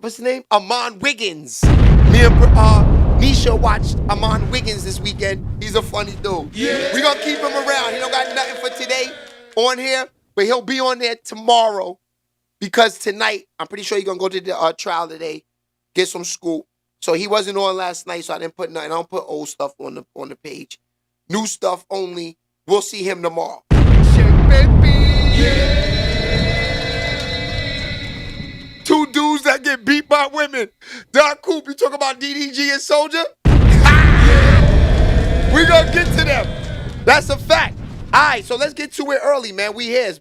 what's his name? Amon Wiggins. Me and Nisha watched Amon Wiggins this weekend. He's a funny dude. Yeah. We gonna keep him around. He don't got nothing for today on here, but he'll be on there tomorrow because tonight, I'm pretty sure he's gonna go to the trial today, get some scoop. So he wasn't on last night, so I didn't put nothing. I don't put old stuff on the page. New stuff only. We'll see him tomorrow. Shit, baby. Yeah. Two dudes that get beat by women. Don Coop, you talk about DDG and Soulja? We gonna get to them. That's a fact. All right, so let's get to it early, man. We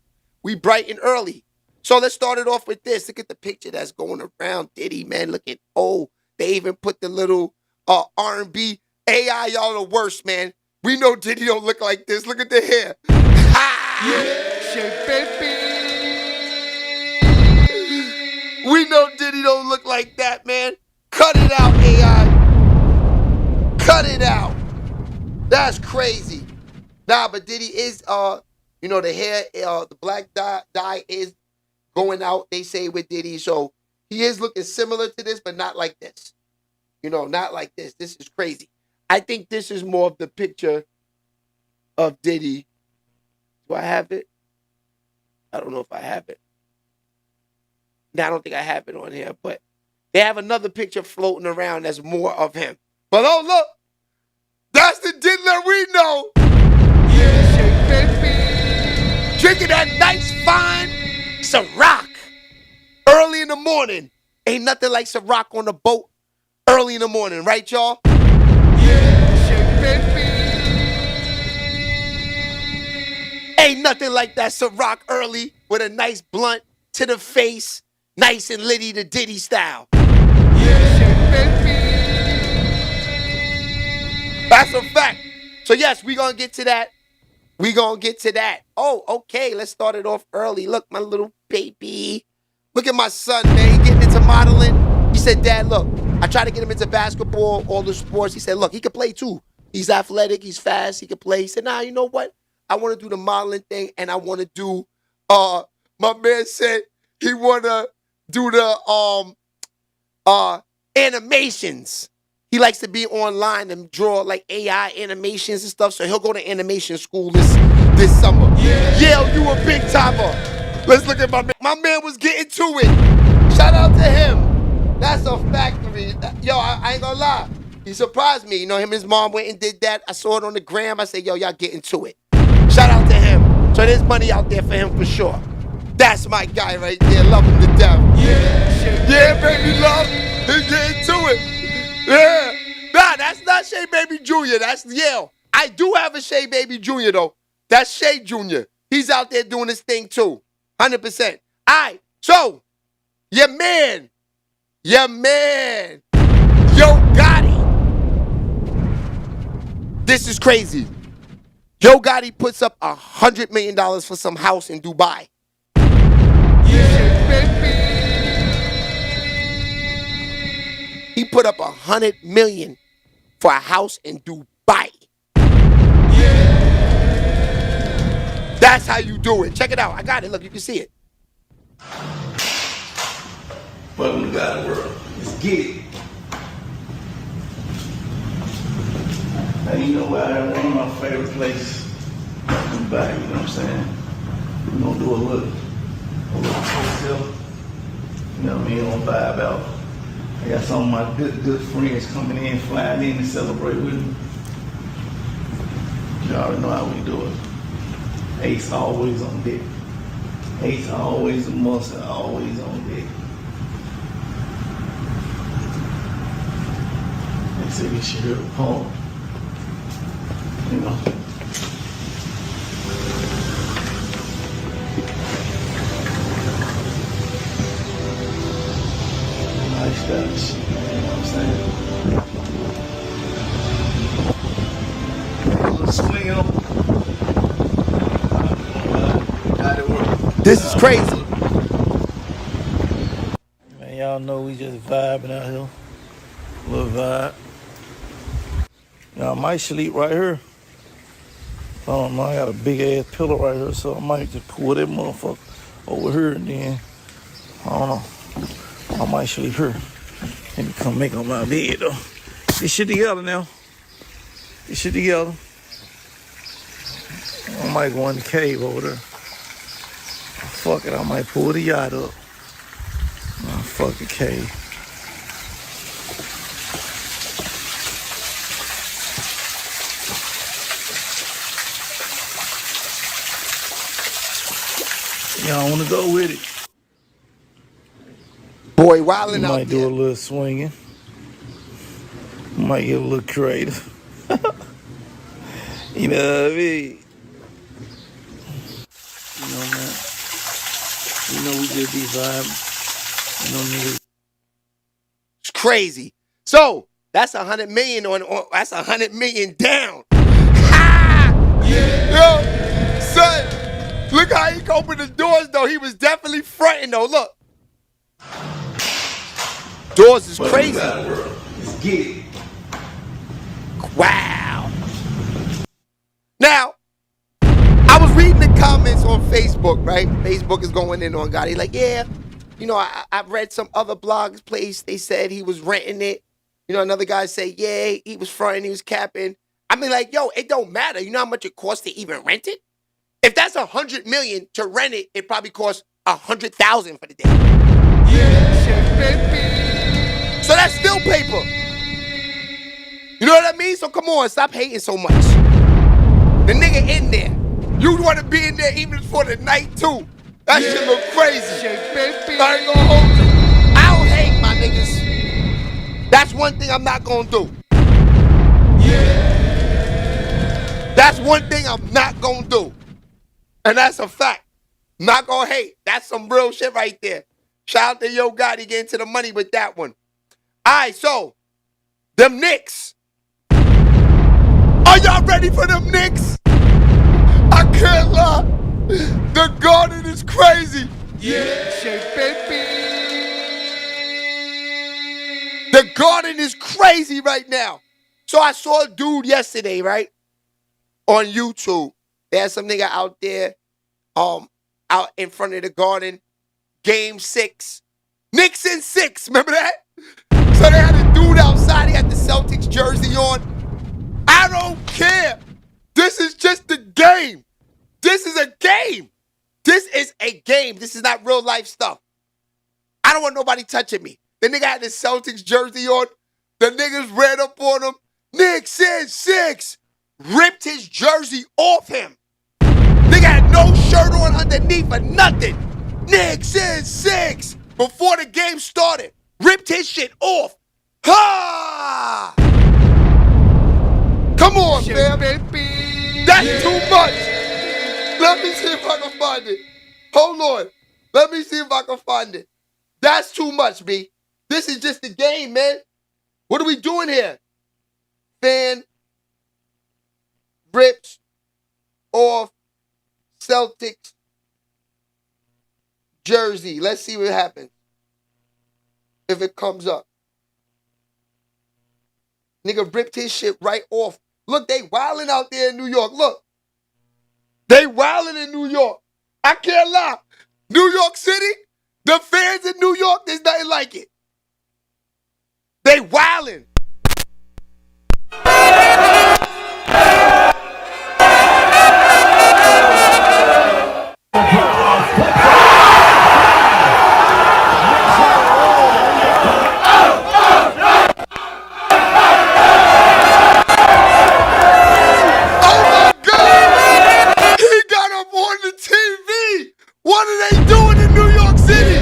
bright and early. So let's start it off with this. Look at the picture that's going around Diddy, man, looking old. They even put the little R&B AI, y'all the worst, man. We know Diddy don't look like this. Look at the hair. Yeah, baby. We know Diddy don't look like that, man. Cut it out, AI. Cut it out. That's crazy. Nah, but Diddy is, you know, the hair, the black dye is going out, they say, with Diddy. So he is looking similar to this, but not like this. You know, not like this. This is crazy. I think this is more of the picture of Diddy. Do I have it? I don't know if I have it. No, I don't think I have it on here, but they have another picture floating around that's more of him. But oh, look. That's the diddler we know. Yeah, baby. Drinking that nice, fine Ciroc early in the morning. Ain't nothing like Ciroc on the boat early in the morning, right, y'all? Yeah, baby. Ain't nothing like that Ciroc early with a nice blunt to the face, nice and litty the Diddy style. Yeah, baby. That's a fact. So yes, we gonna get to that. We gonna get to that. Oh, okay. Let's start it off early. Look, my little baby. Look at my son, man. He getting into modeling. He said, Dad, look, I tried to get him into basketball, all the sports. He said, look, he can play too. He's athletic. He's fast. He can play. He said, nah, you know what? I want to do the modeling thing, and I want to do, my man said he want to do the animations. He likes to be online and draw like AI animations and stuff, so he'll go to animation school this summer. Yeah. Yale, you a big timer. Let's look at my man. My man was getting to it. Shout out to him. That's a factory. Yo, I ain't gonna lie. He surprised me. You know, him and his mom went and did that. I saw it on the gram. I said, yo, y'all getting to it. Shout out to him. So there's money out there for him for sure. That's my guy right there. Love him to death. Yeah, yeah, baby, love. He's getting to it. Yeah. Nah, that's not Shay Baby Jr. That's Yale. I do have a Shay Baby Jr. though. That's Shay Jr. He's out there doing his thing too. 100%. All right. So, your man, Yo Gotti. This is crazy. Yo Gotti puts up $100 million for some house in Dubai. Yeah, baby. He put up $100 million for a house in Dubai. Yeah. That's how you do it. Check it out. I got it. Look, you can see it. Welcome to God's world. Let's get it. Now, you know what? One of my favorite places, Dubai, you know what I'm saying? We're going to do a little hotel. You know what I mean? On vibe out. I got some of my good friends coming in, flying in to celebrate with me. You already know how we do it. Ace always on deck. Ace always a must and always on deck. They say we should hear the poem. You know. Nice guys. You know what I'm saying? A little swing on. Got it working. This is crazy. Man, y'all know we just vibing out here. Little vibe. Y'all might sleep right here. I don't know, I got a big ass pillow right here, so I might just pull that motherfucker over here and then, I don't know. I might sleep here. Let me come make up my bed though. This shit together now. This shit together. I might go in the cave over there. Fuck it, I might pull the yacht up. Fuck the cave. Y'all wanna go with it? Boy, wildin' You out might do there. a little swinging. Might get a little creative. You know what I mean? You know, man. You know we just be vibing. You know, niggas. It's crazy. So that's 100 million on that's 100 million down. Ha! Yo, son, look how he opened the doors though. He was definitely fronting though. Look. Doors is crazy. Let's get it. Wow. Now, I was reading the comments on Facebook, right? Facebook is going in on Gotti. Like, yeah, you know, I've read some other blogs place. They said he was renting it. You know, another guy say, yeah, he was fronting, he was capping. I mean, like, yo, it don't matter. You know how much it costs to even rent it? If that's 100 million to rent it, it probably costs 100,000 for the day. Yeah, baby. So that's still paper. You know what I mean? So come on, stop hating so much. The nigga in there. You want to be in there even for the night too. That shit look crazy. I ain't gonna hold you. I don't hate my niggas. That's one thing I'm not gonna do. That's one thing I'm not gonna do. And that's a fact. Not gonna hate. That's some real shit right there. Shout out to Yo Gotti getting to the money with that one. All right, so them Knicks. Are y'all ready for them Knicks? I can't lie. The Garden is crazy. Baby. The Garden is crazy right now. So I saw a dude yesterday, right? On YouTube. There's some nigga out there, out in front of the Garden. Game 6. Knicks in 6. Remember that? So they had a dude outside. He had the Celtics jersey on. I don't care. This is just a game. This is a game. This is a game. This is not real life stuff. I don't want nobody touching me. The nigga had the Celtics jersey on. The niggas ran up on him. Knicks in 6. Ripped his jersey off him. Nigga had no shirt on underneath or nothing. Knicks in 6. Before the game started. Ripped his shit off. Ha! Come on, fam. That's too much. Let me see if I can find it. Hold on. Let me see if I can find it. That's too much, B. This is just a game, man. What are we doing here? Fan rips off Celtics jersey. Let's see what happens. If it comes up. Nigga ripped his shit right off. Look, they wilding out there in New York. Look. They wilding in New York. I can't lie. New York City, the fans in New York, there's nothing like it. They wilding. What are they doing in New York City?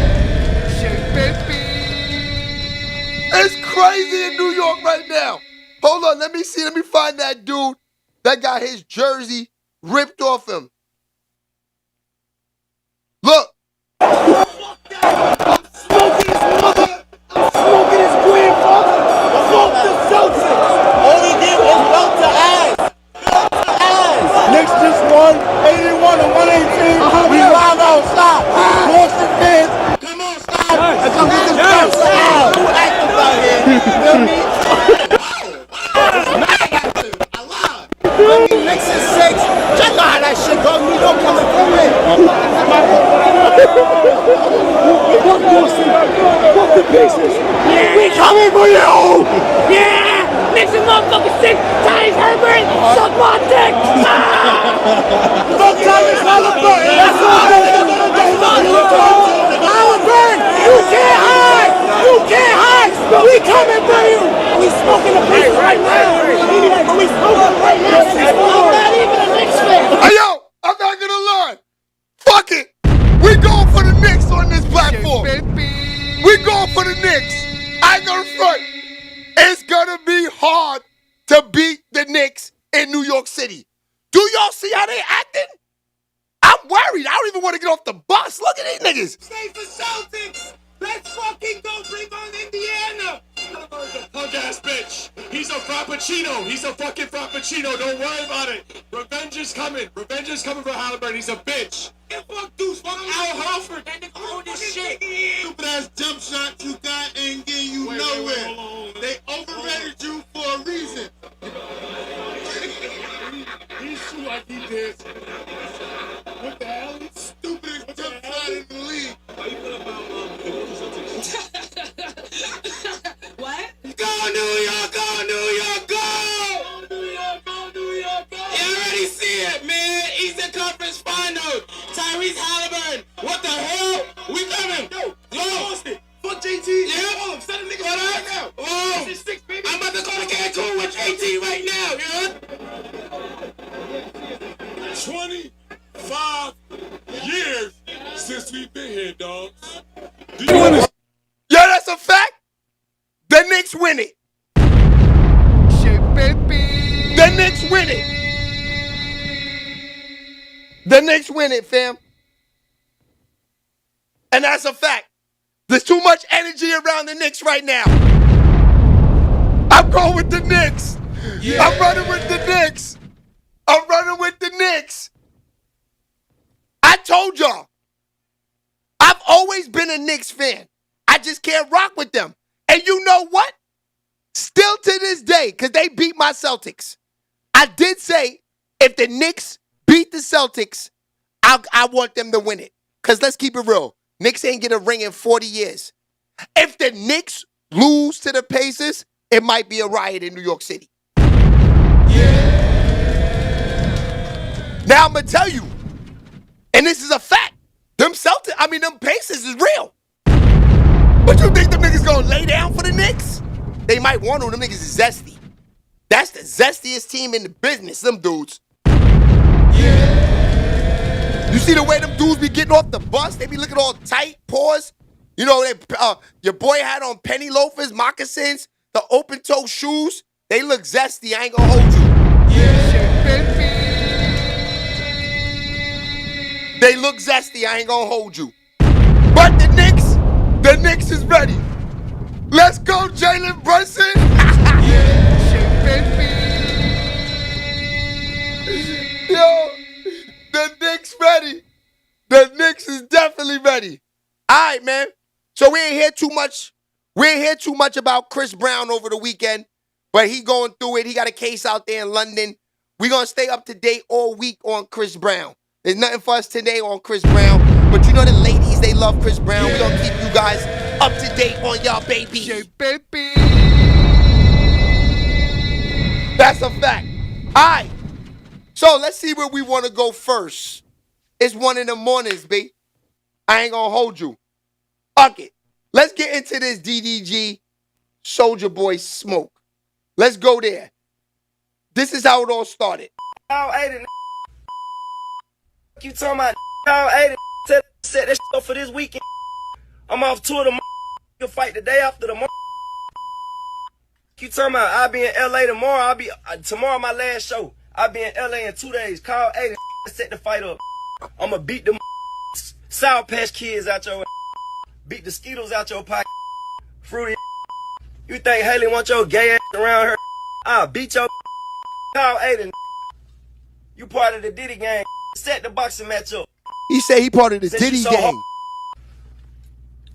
It's crazy in New York right now. Hold on, let me see. Let me find that dude that got his jersey ripped off him. Look. I'm smoking his mother. I'm smoking his grandfather. Smoke the Celtics. All he did was melt the ass. Knicks just won 81 to 118. We live outside. Boston fans, come on, stop. And come get this bounce out. Who acting out here? You feel me? I lied. You feel me? Knicks is 6. Check out how that shit go. Pacers. Yeah. We coming for you. Yeah! Knicks and motherfucking sick! Tyrese Herbert! Suck my dick! Fuck Tyrese Halliburton. That's Halliburton, you can't hide. You can't hide. We coming for you. We smoking the Pacers right now. We smoking right now. I'm not even a Knicks fan. Hey, yo, I'm not gonna lie. Fuck it. We going for the Knicks on this platform. We going for the Knicks. I ain't gonna front. It's gonna be hard to beat the Knicks in New York City. Do y'all see how they acting? I'm worried. I don't even want to get off the bus. Look at these niggas. Stay for Celtics. Let's fucking go bring on Indiana. Halliburton's a punk ass bitch. He's a frappuccino. He's a fucking frappuccino. Don't worry about it. Revenge is coming. Revenge is coming for Halliburton. He's a bitch. And fuck Deuce. Fuck Al Horford. That nigga own this shit. Stupid ass jump shot you got ain't getting you nowhere. They overrated you for a reason. He shoot like he did. What the hell? Stupidest jump shot in the league. How you feel about What? Go New York, go New York, go! Go New York, go New York, go! You already see it, man. Eastern Conference Finals. Tyrese Halliburton. What the hell? We coming. Yo, fuck JT. Yeah. Send a nigga right now. Oh, this is 6, baby. I'm about to go to Cancun with JT right now, yeah? 25 years since we've been here, dogs. Yeah, that's a fact. The Knicks win it. The Knicks win it. The Knicks win it, fam. And that's a fact. There's too much energy around the Knicks right now. I'm going with the Knicks. Yeah. I'm running with the Knicks. I'm running with the Knicks. I told y'all. I've always been a Knicks fan. I just can't rock with them. And you know what? Still to this day, because they beat my Celtics, I did say if the Knicks beat the Celtics, I want them to win it. Because let's keep it real. Knicks ain't get a ring in 40 years. If the Knicks lose to the Pacers, it might be a riot in New York City. Yeah. Now I'm going to tell you, and this is a fact, them Pacers is real. But you think them niggas gonna lay down for the Knicks? They might want to. Them niggas is zesty. That's the zestiest team in the business, them dudes. Yeah. You see the way them dudes be getting off the bus? They be looking all tight, paws. You know, your boy had on penny loafers, moccasins, the open-toe shoes. They look zesty. I ain't gonna hold you. Yeah. They look zesty. I ain't gonna hold you. But the Knicks is ready. Let's go, Jalen Brunson. Yo, the Knicks ready. The Knicks is definitely ready. All right, man. So we ain't hear too much. We ain't hear too much about Chris Brown over the weekend, but he going through it. He got a case out there in London. We gonna stay up to date all week on Chris Brown. There's nothing for us today on Chris Brown, but you know the ladies, they love Chris Brown. We gonna keep you guys up to date on y'all baby. That's a fact. All right. So let's see where we want to go first. It's 1 in the mornings, B. I ain't gonna hold you. Fuck it. Let's get into this DDG Soulja Boy smoke. Let's go there. This is how it all started. You talking about set that shit up for this weekend. I'm off tour tomorrow. You fight the day after tomorrow. You talking about I'll be in LA tomorrow. Tomorrow my last show. I'll be in LA in 2 days. Call 8 and set the fight up. I'ma beat the Sour Patch Kids out your beat the Skittles out your pocket. Fruity. You think Haley want your gay ass around her? I'll beat your call 8 and you part of the Diddy gang. Set the boxing match up. He said he part of the Diddy gang.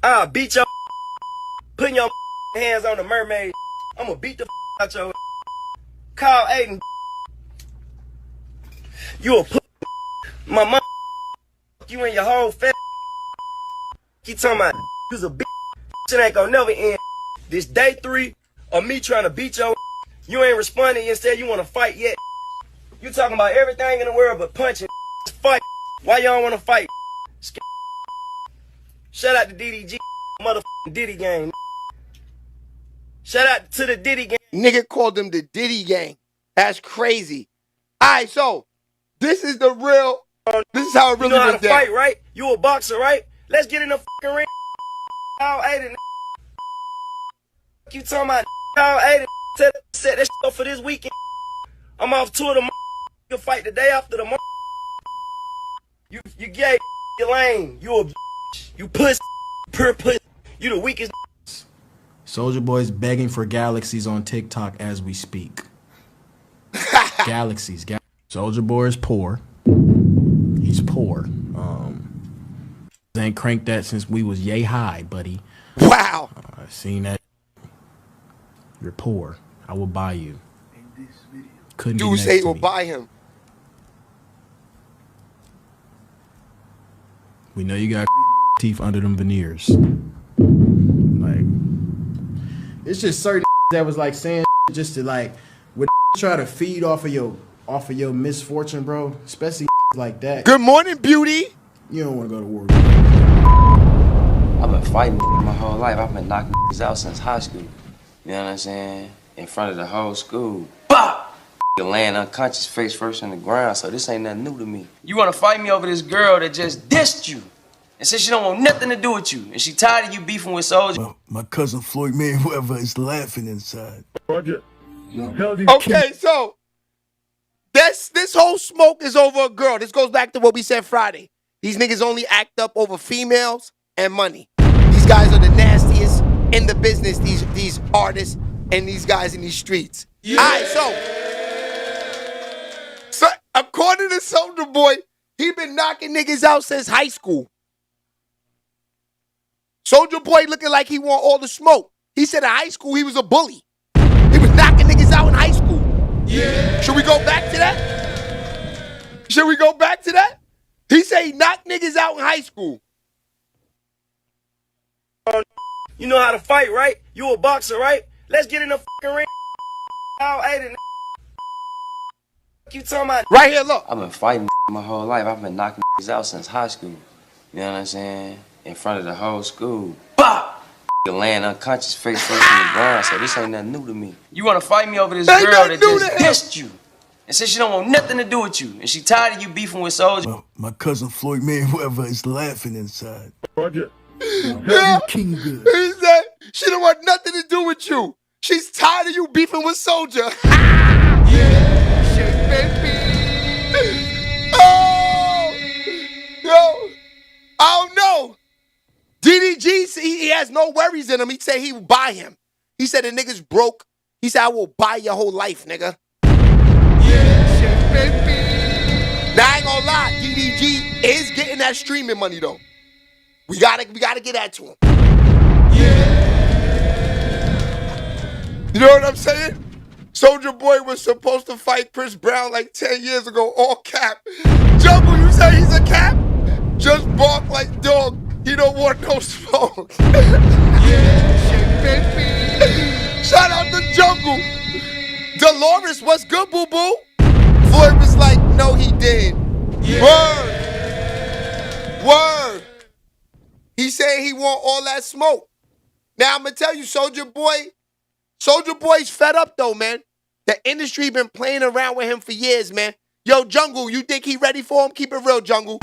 I'll beat your putting your hands on the mermaid. I'ma beat the out your call Aiden. You a put my mom you and your whole fat. You talking about you's a bitch. shit ain't gonna never end. This day 3 of me trying to beat your you ain't responding. Instead, you want to fight yet. You talking about everything in the world but punching. Fight. Why y'all want to fight? Shout out to DDG, motherfucking Diddy gang. Shout out to the Diddy gang. Nigga called them the Diddy gang. That's crazy. All right, so this is the real. This is how it really You know how went to down. fight, right? You a boxer, right? Let's get in the fucking ring. All 80. You talking about all 80? Set that shit up for this weekend. I'm off tour tomorrow. You fight the day after tomorrow. You gay. You lame. You a bitch. You pussy. Pure pussy. You the weakest. Soulja Boy's begging for galaxies on TikTok as we speak. Galaxies. Soulja Boy is poor. He's poor. Ain't cranked that since we was yay high, buddy. Wow. I've seen that. You're poor. I will buy you. Couldn't Dude get say next he to will me. buy him. We know you got teeth under them veneers. Like, it's just certain that was like saying just to like would try to feed off of your misfortune, bro. Especially like that. Good morning, beauty. You don't want to go to war. I've been fighting my whole life. I've been knocking out since high school. You know what I'm saying? In front of the whole school. Bah! Laying unconscious face first on the ground, so this ain't nothing new to me. You wanna fight me over this girl that just dissed you and said she don't want nothing to do with you, and she tired of you beefing with Soulja? Well, my cousin Floyd Mayweather is laughing inside. Roger. Okay, so this whole smoke is over a girl. This goes back to what we said Friday. These niggas only act up over females and money. These guys are the nastiest in the business, these artists and these guys in these streets. Yeah. All right, so according to Soulja Boy, he been knocking niggas out since high school. Soulja Boy looking like he want all the smoke. He said in high school he was a bully. He was knocking niggas out in high school. Yeah. Should we go back to that? Should we go back to that? He said he knocked niggas out in high school. You know how to fight, right? You a boxer, right? Let's get in the fucking ring. All 80. You talking about? Right here, look. I've been fighting my whole life. I've been knocking out since high school. You know what I'm saying? In front of the whole school. Bah! Laying unconscious face first on the ground, so this ain't nothing new to me. You wanna fight me over this girl that just dissed you and said she don't want nothing to do with you, and she tired of you beefing with Soulja? Well, my cousin Floyd Mayweather is laughing inside. Roger. Yeah. King good. He said she don't want nothing to do with you. She's tired of you beefing with Soulja. Yeah. Shit, baby. Oh, yo, I don't know. DDG, he has no worries in him. He said he would buy him. He said the nigga's broke. He said I will buy your whole life, nigga. Yeah, shit, baby. Now I ain't gonna lie, DDG is getting that streaming money though. We gotta get that to him. Yeah. You know what I'm saying? Soulja Boy was supposed to fight Chris Brown like 10 years ago, all cap. Jungle, you say he's a cap? Just bark like dog. He don't want no smoke. Yeah, shit, baby. Shout out to Jungle. Dolores, what's good, boo-boo? Floyd was like, no, he did. Yeah. Word. He said he want all that smoke. Now, I'm going to tell you, Soulja Boy's fed up, though, man. The industry been playing around with him for years, man. Yo, Jungle, you think he ready for him? Keep it real, Jungle.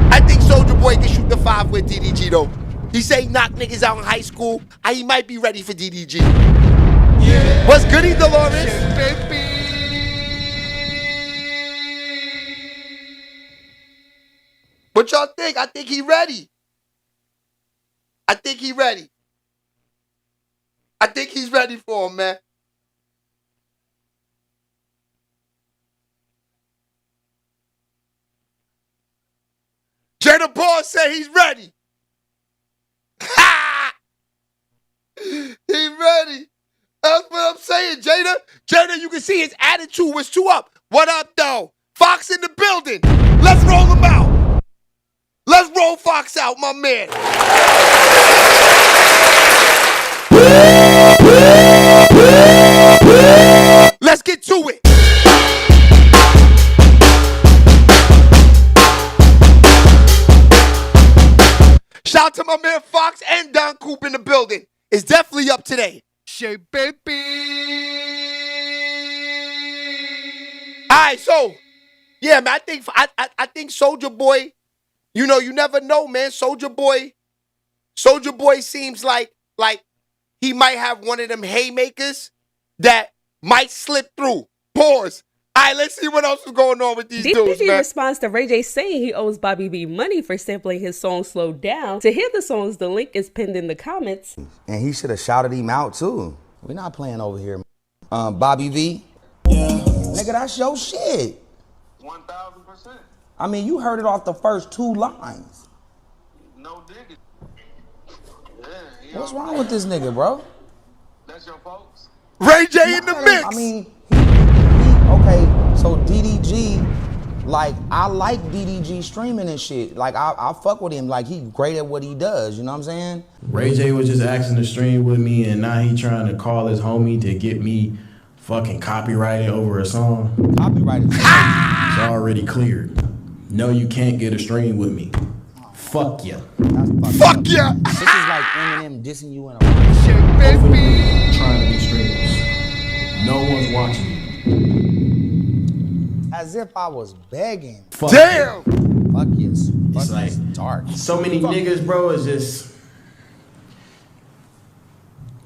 I think Soulja Boy can shoot the 5 with DDG, though. He say he knocked niggas out in high school. He might be ready for DDG. Yeah. What's goody, Dolores? Yeah, baby. What y'all think? I think he ready. I think he ready. I think he's ready for him, man. Jada Boss said he's ready. Ha! He ready. That's what I'm saying, Jada. Jada, you can see his attitude was too up. What up, though? Fox in the building. Let's roll him out. Let's roll Fox out, my man. Let's get to it. Shout out to my man Fox and Don Coop in the building. It's definitely up today. Shay baby. All right, so yeah, man. I think Soulja Boy. You know, you never know, man. Soulja Boy seems like he might have one of them haymakers that might slip through. Pause. All right, let's see what else is going on with these dudes, DDG man. responds to Ray J saying he owes Bobby V money for sampling his song Slow Down. To hear the songs, the link is pinned in the comments. And he should have shouted him out too. We're not playing over here. Bobby V. Yeah. Nigga, that's your shit. 1,000%. I mean, you heard it off the first 2 lines. No digging. What's wrong with this nigga, bro? That's your folks. Ray J in the mix. I mean, okay, so DDG, like, I like DDG streaming and shit. Like, I fuck with him. Like, he great at what he does, you know what I'm saying? Ray J was just asking to stream with me, and now he trying to call his homie to get me fucking copyrighted over a song. Copyrighted. It's already cleared. No, you can't get a stream with me. Fuck ya. Fuck ya. This is like Eminem dissing you in a rap. Hopefully we trying to be streamers. No one's watching you. As if I was begging. Fuck Damn. you. Fuck yes. It's Fuck like yes. Dark. so many niggas, bro, is just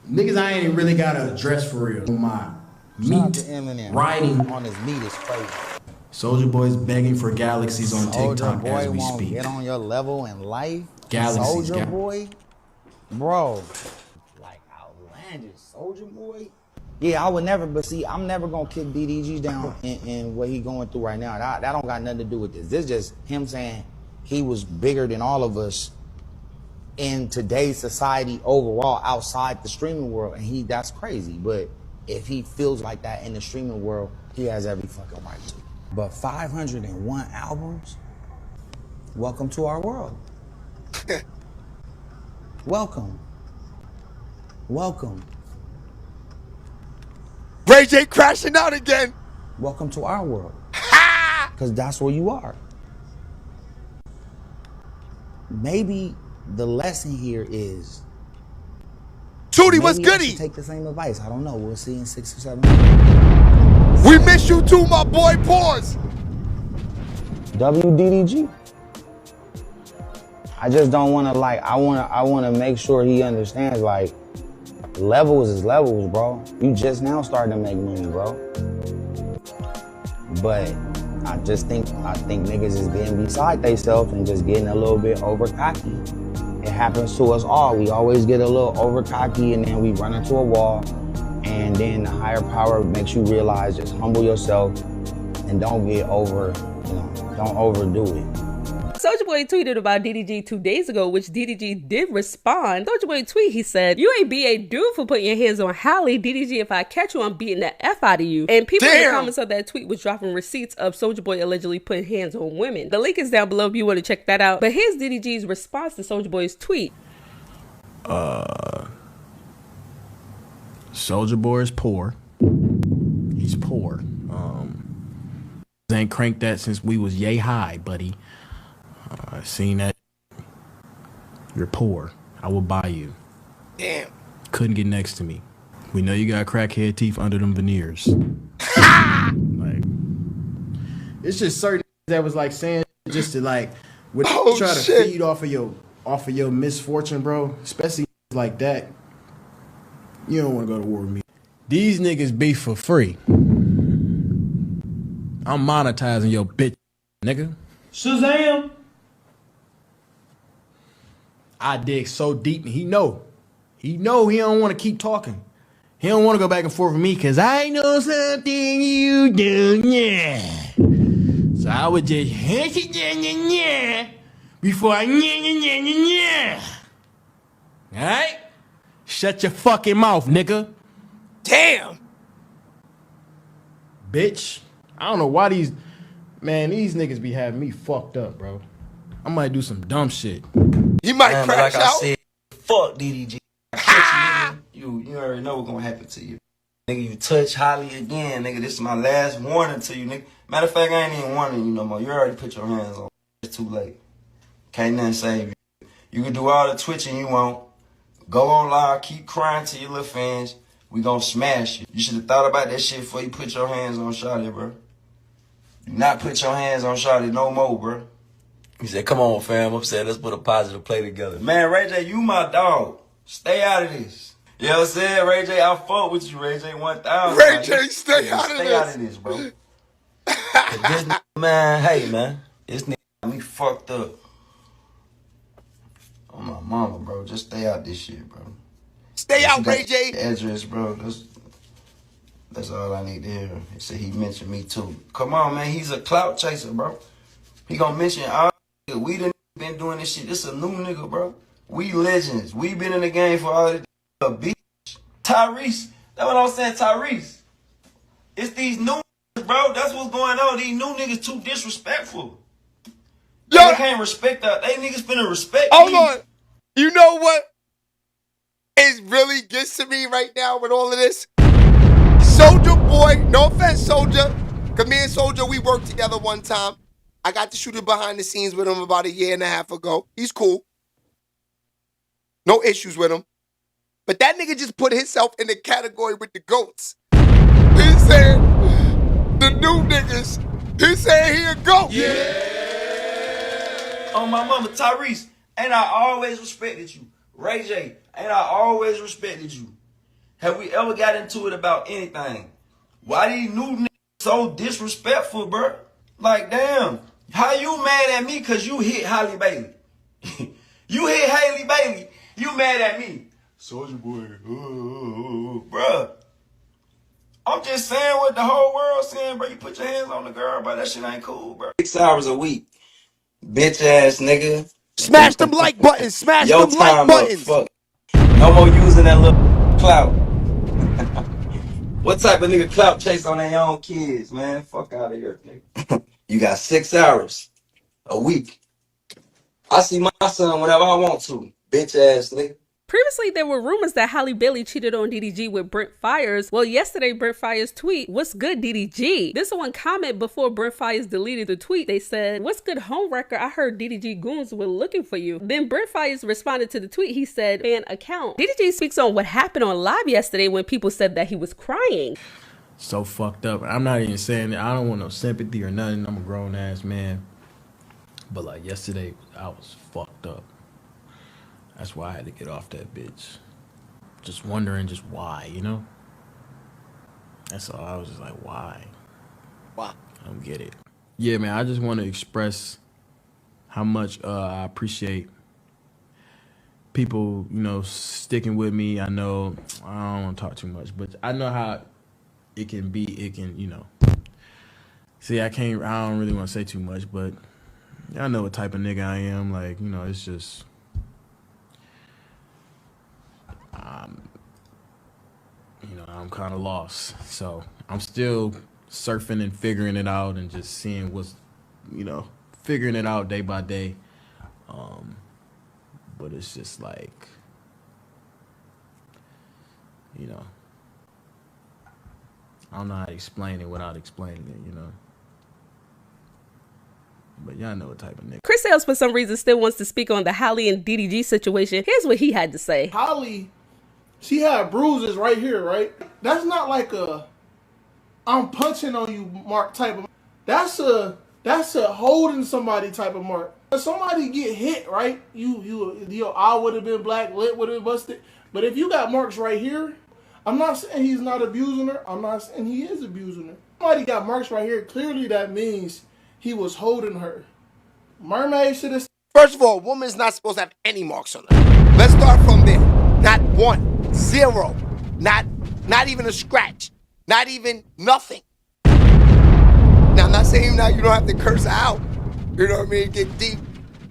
niggas I ain't really gotta address for real. My Shout out meat to Eminem. writing. On his meat is crazy. Soulja Boy's begging for galaxies on TikTok Soulja Boy as we won't speak. get on your level in life. Galaxies, Soulja Boy, bro, like outlandish. Soulja Boy. Yeah, I would never, but see, I'm never gonna kick DDG down in what he going through right now. That don't got nothing to do with this. This is just him saying he was bigger than all of us in today's society overall outside the streaming world, and that's crazy. But if he feels like that in the streaming world, he has every fucking right to. But 501 albums? Welcome to our world. Welcome. Welcome. Ray J crashing out again. Welcome to our world. Because that's where you are. Maybe the lesson here is Tootie, what's maybe I goody? should take the same advice. I don't know. We'll see in 6 or 7 months. We miss you too, my boy. Pause. WDDG. I just don't want to I want to make sure he understands like levels is levels, bro. You just now starting to make money, bro. But I think niggas is getting beside themselves and just getting a little bit over cocky. It happens to us all. We always get a little over cocky and then we run into a wall. And then the higher power makes you realize just humble yourself and don't get over, don't overdo it. Soulja Boy tweeted about DDG 2 days ago, which DDG did respond. Soulja Boy tweet, he said, "You ain't be a dude for putting your hands on Halle. DDG, if I catch you, I'm beating the F out of you." And people in the comments of that tweet was dropping receipts of Soulja Boy allegedly putting hands on women. The link is down below if you want to check that out. But here's DDG's response to Soulja Boy's tweet. Soulja Boy is poor. He's poor. Ain't cranked that since we was yay high, buddy. I seen that. You're poor. I will buy you. Damn. Couldn't get next to me. We know you got crackhead teeth under them veneers. Like, it's just certain that was like saying just to like when try to feed off of your misfortune, bro. Especially like that. You don't want to go to war with me. These niggas beef for free. I'm monetizing your bitch, nigga. Shazam! I dig so deep, and he know he don't want to keep talking. He don't want to go back and forth with me, because I know something you do, yeah. So I would just hit it, before I, Alright? Shut your fucking mouth, nigga. Damn. Bitch. I don't know why these niggas be having me fucked up, bro. I might do some dumb shit. You might crash like out. I said, fuck DDG. You you already know what's gonna happen to you. Nigga, you touch Holly again, nigga. This is my last warning to you, nigga. Matter of fact, I ain't even warning you no more. You already put your hands on. It's too late. Can't nothing save you. You can do all the twitching you want. Go on live, keep crying to your little fans. We gonna smash you. You should have thought about that shit before you put your hands on Shawty, bro. Do not put your hands on Shawty no more, bro. He said, come on, fam. I'm saying, let's put a positive play together. Man, Ray J, you my dog. Stay out of this. You know what I'm saying? Ray J, I fuck with you, Ray J 1000. Ray J, stay out of this. Stay out of this, bro. This man, hey, man. This nigga got me fucked up. On my mama, bro. Just stay out this shit, bro. Stay out, Ray J. Address, bro. That's all I need to hear. He said he mentioned me too. Come on, man. He's a clout chaser, bro. He gonna mention all. We done been doing this shit. This a new nigga, bro. We legends. We been in the game for all this. A bitch. Tyrese. That's what I'm saying, Tyrese. It's these new niggas, bro. That's what's going on. These new niggas too disrespectful. They can't respect us. They niggas finna respect me. Hold on. You know what? It really gets to me right now with all of this. Soulja Boy, no offense, Soulja. Cause me and Soulja, we worked together one time. I got to shoot it behind the scenes with him about 1.5 years ago. He's cool. No issues with him. But that nigga just put himself in the category with the GOATs. He said, the new niggas, he said he a GOAT. Yeah. On my mama, Tyrese, ain't I always respected you? Ray J, ain't I always respected you? Have we ever got into it about anything? Why these new niggas so disrespectful, bro? Like, damn. How you mad at me because you hit Halle Bailey? You hit Halle Bailey. You mad at me. Soulja Boy. Bruh. I'm just saying what the whole world saying, bro. You put your hands on the girl, bro. That shit ain't cool, bro. 6 hours a week. Bitch ass nigga. Smash them like buttons. Smash Your them like time buttons. Up, fuck. No more using that little clout. What type of nigga clout chase on their own kids, man? Fuck out of here, nigga. You got 6 hours a week. I see my son whenever I want to. Bitch ass nigga. Previously, there were rumors that Halle Bailey cheated on DDG with Brent Fires. Well, yesterday, Brent Fires tweet, "What's good, DDG?" This one comment before Brent Fires deleted the tweet. They said, "What's good, homewrecker? I heard DDG goons were looking for you." Then Brent Fires responded to the tweet. He said, "Fan account." DDG speaks on what happened on live yesterday when people said that he was crying. So fucked up. I'm not even saying that. I don't want no sympathy or nothing. I'm a grown ass man. But like yesterday, I was fucked up. That's why I had to get off that bitch. Just wondering just why, you know? That's all. I was just like, why? Why? I don't get it. Yeah, man, I just want to express how much I appreciate people, you know, sticking with me. I know I don't want to talk too much, but I know how it can be. It can, you know. See, I don't really want to say too much, but I know what type of nigga I am. Like, you know, it's just... you know, I'm kind of lost. So I'm still surfing and figuring it out and just seeing what's, you know, figuring it out day by day. But it's just like, you know, I don't know how to explain it without explaining it, you know. But y'all know what type of nigga. Chris Sales, for some reason, still wants to speak on the Halle and DDG situation. Here's what he had to say. Halle, she had bruises right here, right? That's not like a I'm punching on you mark type of. That's a holding somebody type of mark. If somebody get hit, right? Your eye would have been black, lip would have been busted. But if you got marks right here, I'm not saying he's not abusing her. I'm not saying he is abusing her. Somebody got marks right here. Clearly, that means he was holding her. Mermaid should have. First of all, a woman's not supposed to have any marks on her. Let's start from there. Not one, zero, not even a scratch, not even nothing. Now, I'm not saying now you don't have to curse her out. You know what I mean? Get deep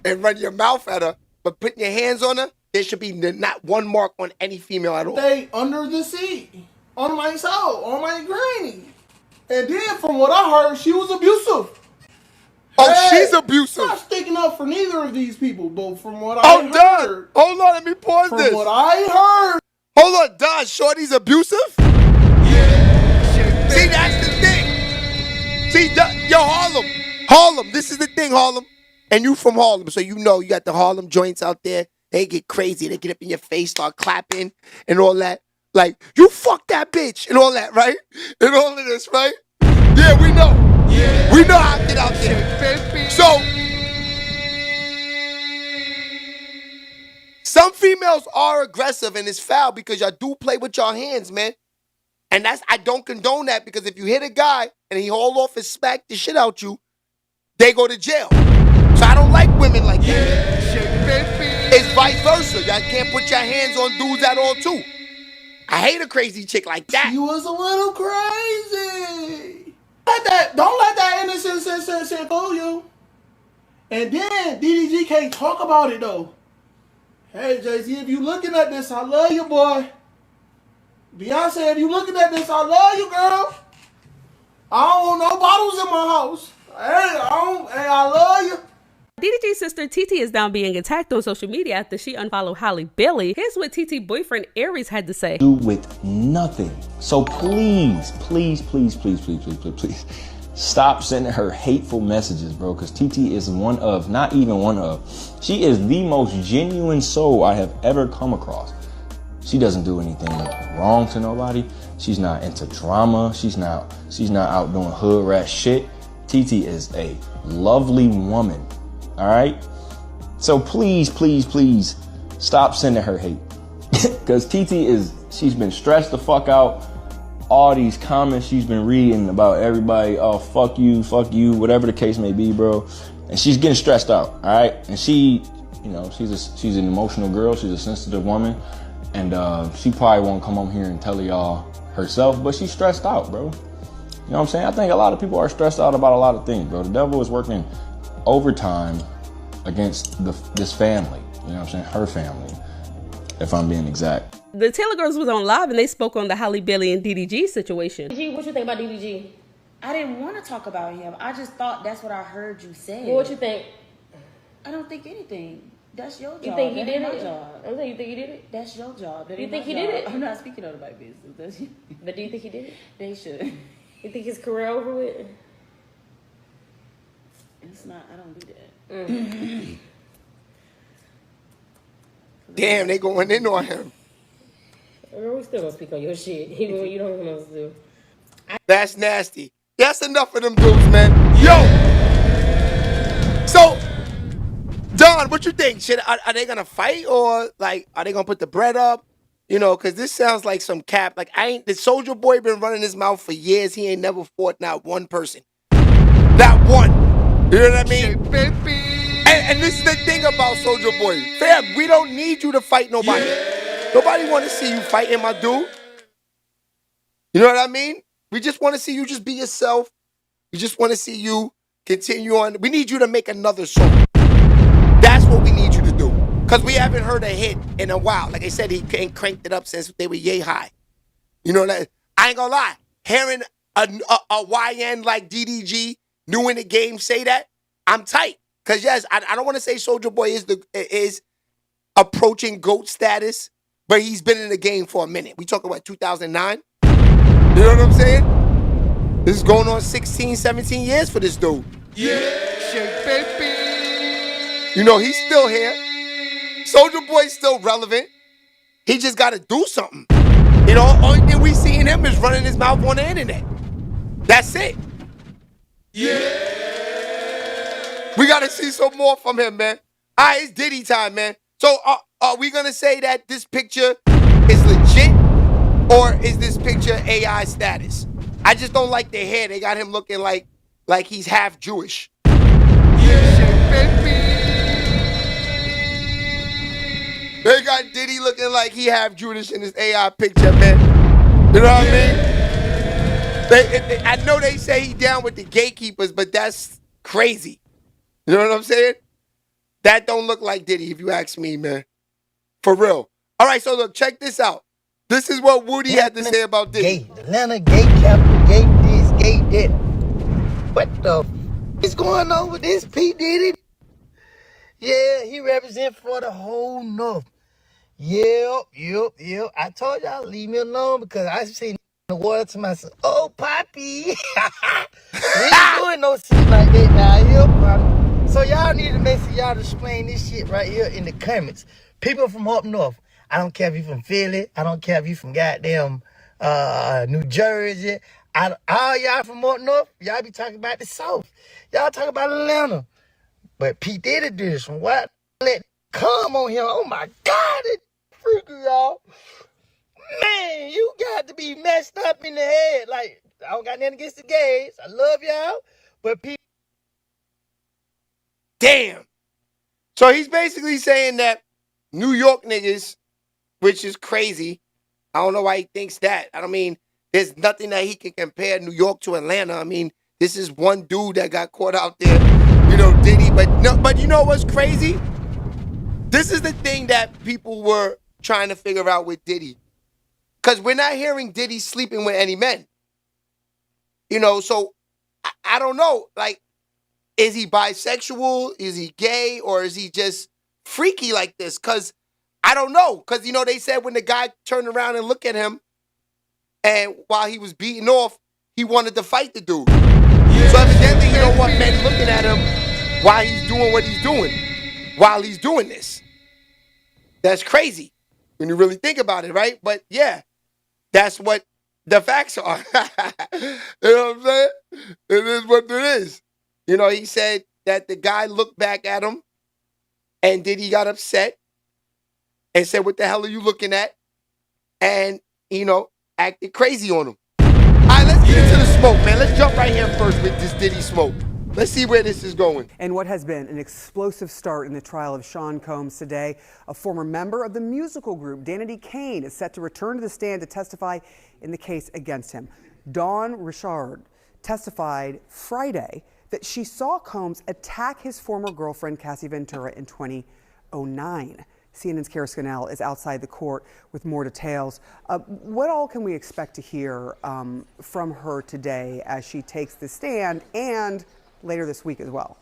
and run your mouth at her. But putting your hands on her, there should be not one mark on any female at all. Stay under the seat, on my soul, on my granny. And then from what I heard, she was abusive. Oh, hey, she's abusive. I'm not sticking up for neither of these people, but from what I heard. Hold on, let me pause this. From what I heard, Hold on, Don, Shorty's abusive? Yeah. See, that's the thing. See, yo, Harlem, this is the thing, Harlem. And you from Harlem, so you know you got the Harlem joints out there. They get crazy. They get up in your face, start clapping and all that. Like, you fuck that bitch and all that, right? And all of this, right? Yeah, we know. Yeah. We know how to get out there. So, some females are aggressive and it's foul because y'all do play with your hands, man. And I don't condone that because if you hit a guy and he haul off and smack the shit out you, they go to jail. So I don't like women like that. It's vice versa. Y'all can't put your hands on dudes at all too. I hate a crazy chick like that. You was a little crazy. Don't let that innocent fool you. And then DDG can't talk about it though. Hey Jay-Z, if you looking at this, I love you, boy. Beyonce, if you looking at this, I love you, girl. I don't want no bottles in my house. Hey, I love you. DDG's sister TT is now being attacked on social media after she unfollowed Halle Bailey. Here's what TT boyfriend Aries had to say. Do with nothing. So please, stop sending her hateful messages, bro, because TT is not even one of. She is the most genuine soul I have ever come across. She doesn't do anything wrong to nobody. She's not into drama. She's not out doing hood rat shit. TT is a lovely woman. All right? So please stop sending her hate. Because she's been stressed the fuck out. All these comments she's been reading about everybody, oh, fuck you, whatever the case may be, bro. And she's getting stressed out, all right? And she's an emotional girl. She's a sensitive woman. And she probably won't come on here and tell y'all herself, but she's stressed out, bro. You know what I'm saying? I think a lot of people are stressed out about a lot of things, bro. The devil is working overtime against this family. You know what I'm saying? Her family, if I'm being exact. The Taylor Girls was on live and they spoke on the Halle Bailey and DDG situation. DDG, what you think about DDG? I didn't want to talk about him. I just thought that's what I heard you say. Well, what you think? I don't think anything. That's your job. You think he did my it? Job. I'm saying, you think he did it? That's your job. That You ain't think my he job. did it? I'm not speaking on my business. That's But do you think he did it? They should. You think his career over with? It's not. I don't do that. Damn, they going in on him. Girl, we still gonna speak on your shit, even when you don't even know what to do. That's nasty. That's enough of them dudes, man. Yo! So, Don, what you think? Are they gonna fight or like are they gonna put the bread up? You know, cause this sounds like some cap. Like the Soulja Boy been running his mouth for years. He ain't never fought not one person. Not one. You know what I mean? And this is the thing about Soulja Boy. Fam, we don't need you to fight nobody. Nobody want to see you fighting, my dude. You know what I mean? We just want to see you just be yourself. We just want to see you continue on. We need you to make another song. That's what we need you to do. Because we haven't heard a hit in a while. Like I said, he ain't cranked it up since they were yay high. You know that? I ain't gonna lie. Hearing a YN like DDG, new in the game, say that, I'm tight. Because yes, I don't want to say Soulja Boy is approaching GOAT status, but he's been in the game for a minute. We talking about 2009. You know what I'm saying? This is going on 16, 17 years for this dude. Yeah, baby. You know, he's still here. Soulja Boy's still relevant. He just got to do something. You know, only thing we see in him is running his mouth on the internet. That's it. Yeah. We got to see some more from him, man. All right, it's Diddy time, man. So are we going to say that this picture is legit or is this picture AI status? I just don't like their hair. They got him looking like he's half Jewish. They got Diddy looking like he half Jewish in this AI picture, man. You know what I mean? I know they say he down with the gatekeepers, but that's crazy. You know what I'm saying? That don't look like Diddy if you ask me, man. For real. All right, so look, check this out. This is what Woody had to say about Diddy. Gate Atlanta, gate capital, gate this, gate that. What the is going on with this P. Diddy? Yeah, he represent for the whole North. Yep. I told y'all, leave me alone because I seen the water to myself. Oh, Poppy. We ain't doing no shit like that now, here, Poppy. So y'all need to make sure y'all explain this shit right here in the comments. People from up north, I don't care if you from Philly, I don't care if you from goddamn New Jersey. All y'all from up north, y'all be talking about the South. Y'all talk about Atlanta. But P. Diddy did this from what? Let come on here. Oh my God, it's freaky, y'all. Man, you got to be messed up in the head. Like, I don't got nothing against the gays. I love y'all. But people. Damn. So he's basically saying that New York niggas, which is crazy. I don't know why he thinks that. I don't mean, there's nothing that he can compare New York to Atlanta. I mean, this is one dude that got caught out there, you know, Diddy. But you know what's crazy? This is the thing that people were trying to figure out with Diddy. Because we're not hearing Diddy sleeping with any men. You know, so I don't know. Like, is he bisexual? Is he gay? Or is he just freaky like this? Because I don't know. Because, you know, they said when the guy turned around and looked at him, and while he was beating off, he wanted to fight the dude. So evidently he don't want men looking at him while he's doing what he's doing. While he's doing this. That's crazy when you really think about it, right? But yeah, that's what the facts are. You know what I'm saying? It is what it is. You know, he said that the guy looked back at him and Diddy got upset and said, what the hell are you looking at? And, you know, acted crazy on him. All right, let's get into the smoke, man. Let's jump right here first with this Diddy smoke. Let's see where this is going. And what has been an explosive start in the trial of Sean Combs today, a former member of the musical group Danity Kane is set to return to the stand to testify in the case against him. Dawn Richard testified Friday that she saw Combs attack his former girlfriend Cassie Ventura in 2009. CNN's Kara Scannell is outside the court with more details. What all can we expect to hear from her today as she takes the stand and later this week as well?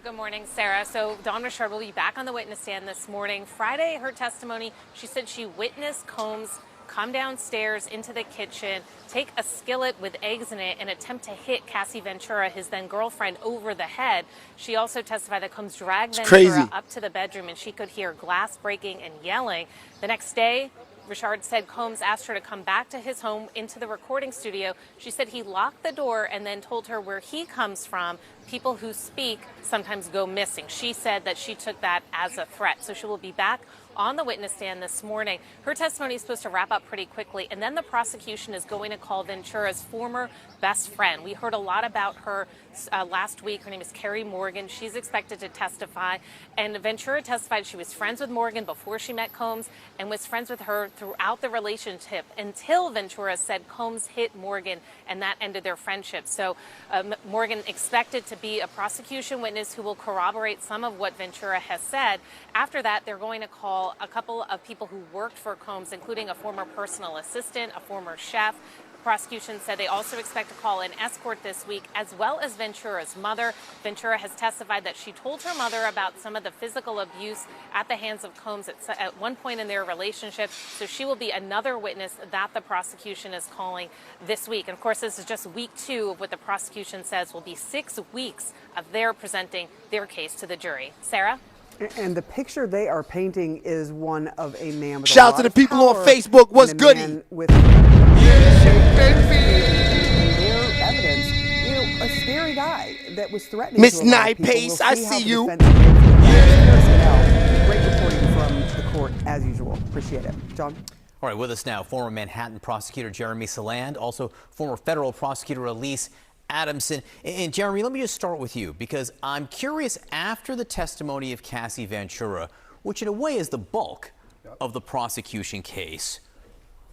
Good morning, Sarah. So Dawn Richard will be back on the witness stand this morning. Friday, her testimony, she said she witnessed Combs come downstairs into the kitchen, take a skillet with eggs in it, and attempt to hit Cassie Ventura, his then girlfriend, over the head. She also testified that Combs dragged Ventura up to the bedroom and she could hear glass breaking and yelling. The next day, Richard said Combs asked her to come back to his home into the recording studio. She said he locked the door and then told her where he comes from. People who speak sometimes go missing. She said that she took that as a threat. So she will be back on the witness stand this morning. Her testimony is supposed to wrap up pretty quickly, and then the prosecution is going to call Ventura's former best friend. We heard a lot about her last week. Her name is Carrie Morgan. She's expected to testify, and Ventura testified she was friends with Morgan before she met Combs and was friends with her throughout the relationship until Ventura said Combs hit Morgan, and that ended their friendship. So Morgan expected to be a prosecution witness who will corroborate some of what Ventura has said. After that, they're going to call a couple of people who worked for Combs, including a former personal assistant, a former chef. The prosecution said they also expect to call an escort this week, as well as Ventura's mother. Ventura has testified that she told her mother about some of the physical abuse at the hands of Combs at one point in their relationship. So she will be another witness that the prosecution is calling this week. And of course, this is just week 2 of what the prosecution says will be 6 weeks of their presenting their case to the jury. Sarah? And the picture they are painting is one of a man with shout out to the people on Facebook. What's goody? With evidence, you know, a scary guy that was threatening. Miss Nye Pace, I see you. Great reporting from the court as usual. Appreciate it, John. All right, with us now, former Manhattan prosecutor Jeremy Saland, also former federal prosecutor Elise Adamson. And Jeremy, let me just start with you, because I'm curious, after the testimony of Cassie Ventura, which in a way is the bulk of the prosecution case,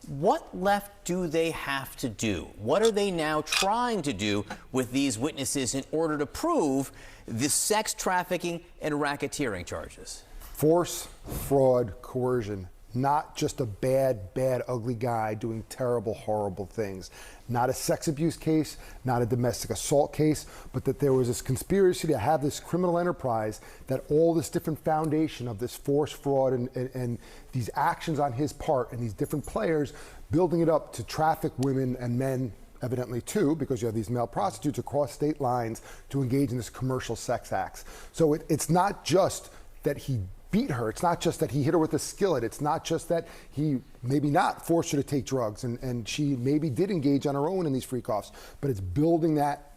what left do they have to do? What are they now trying to do with these witnesses in order to prove the sex trafficking and racketeering charges? Force, fraud, coercion, not just a bad, ugly guy doing terrible, horrible things. Not a sex abuse case, not a domestic assault case, but that there was this conspiracy to have this criminal enterprise, that all this different foundation of this force, fraud, and these actions on his part, and these different players building it up to traffic women and men, evidently too, because you have these male prostitutes across state lines to engage in this commercial sex acts. So it's not just that he beat her. It's not just that he hit her with a skillet. It's not just that he maybe not forced her to take drugs and she maybe did engage on her own in these freak-offs, but it's building that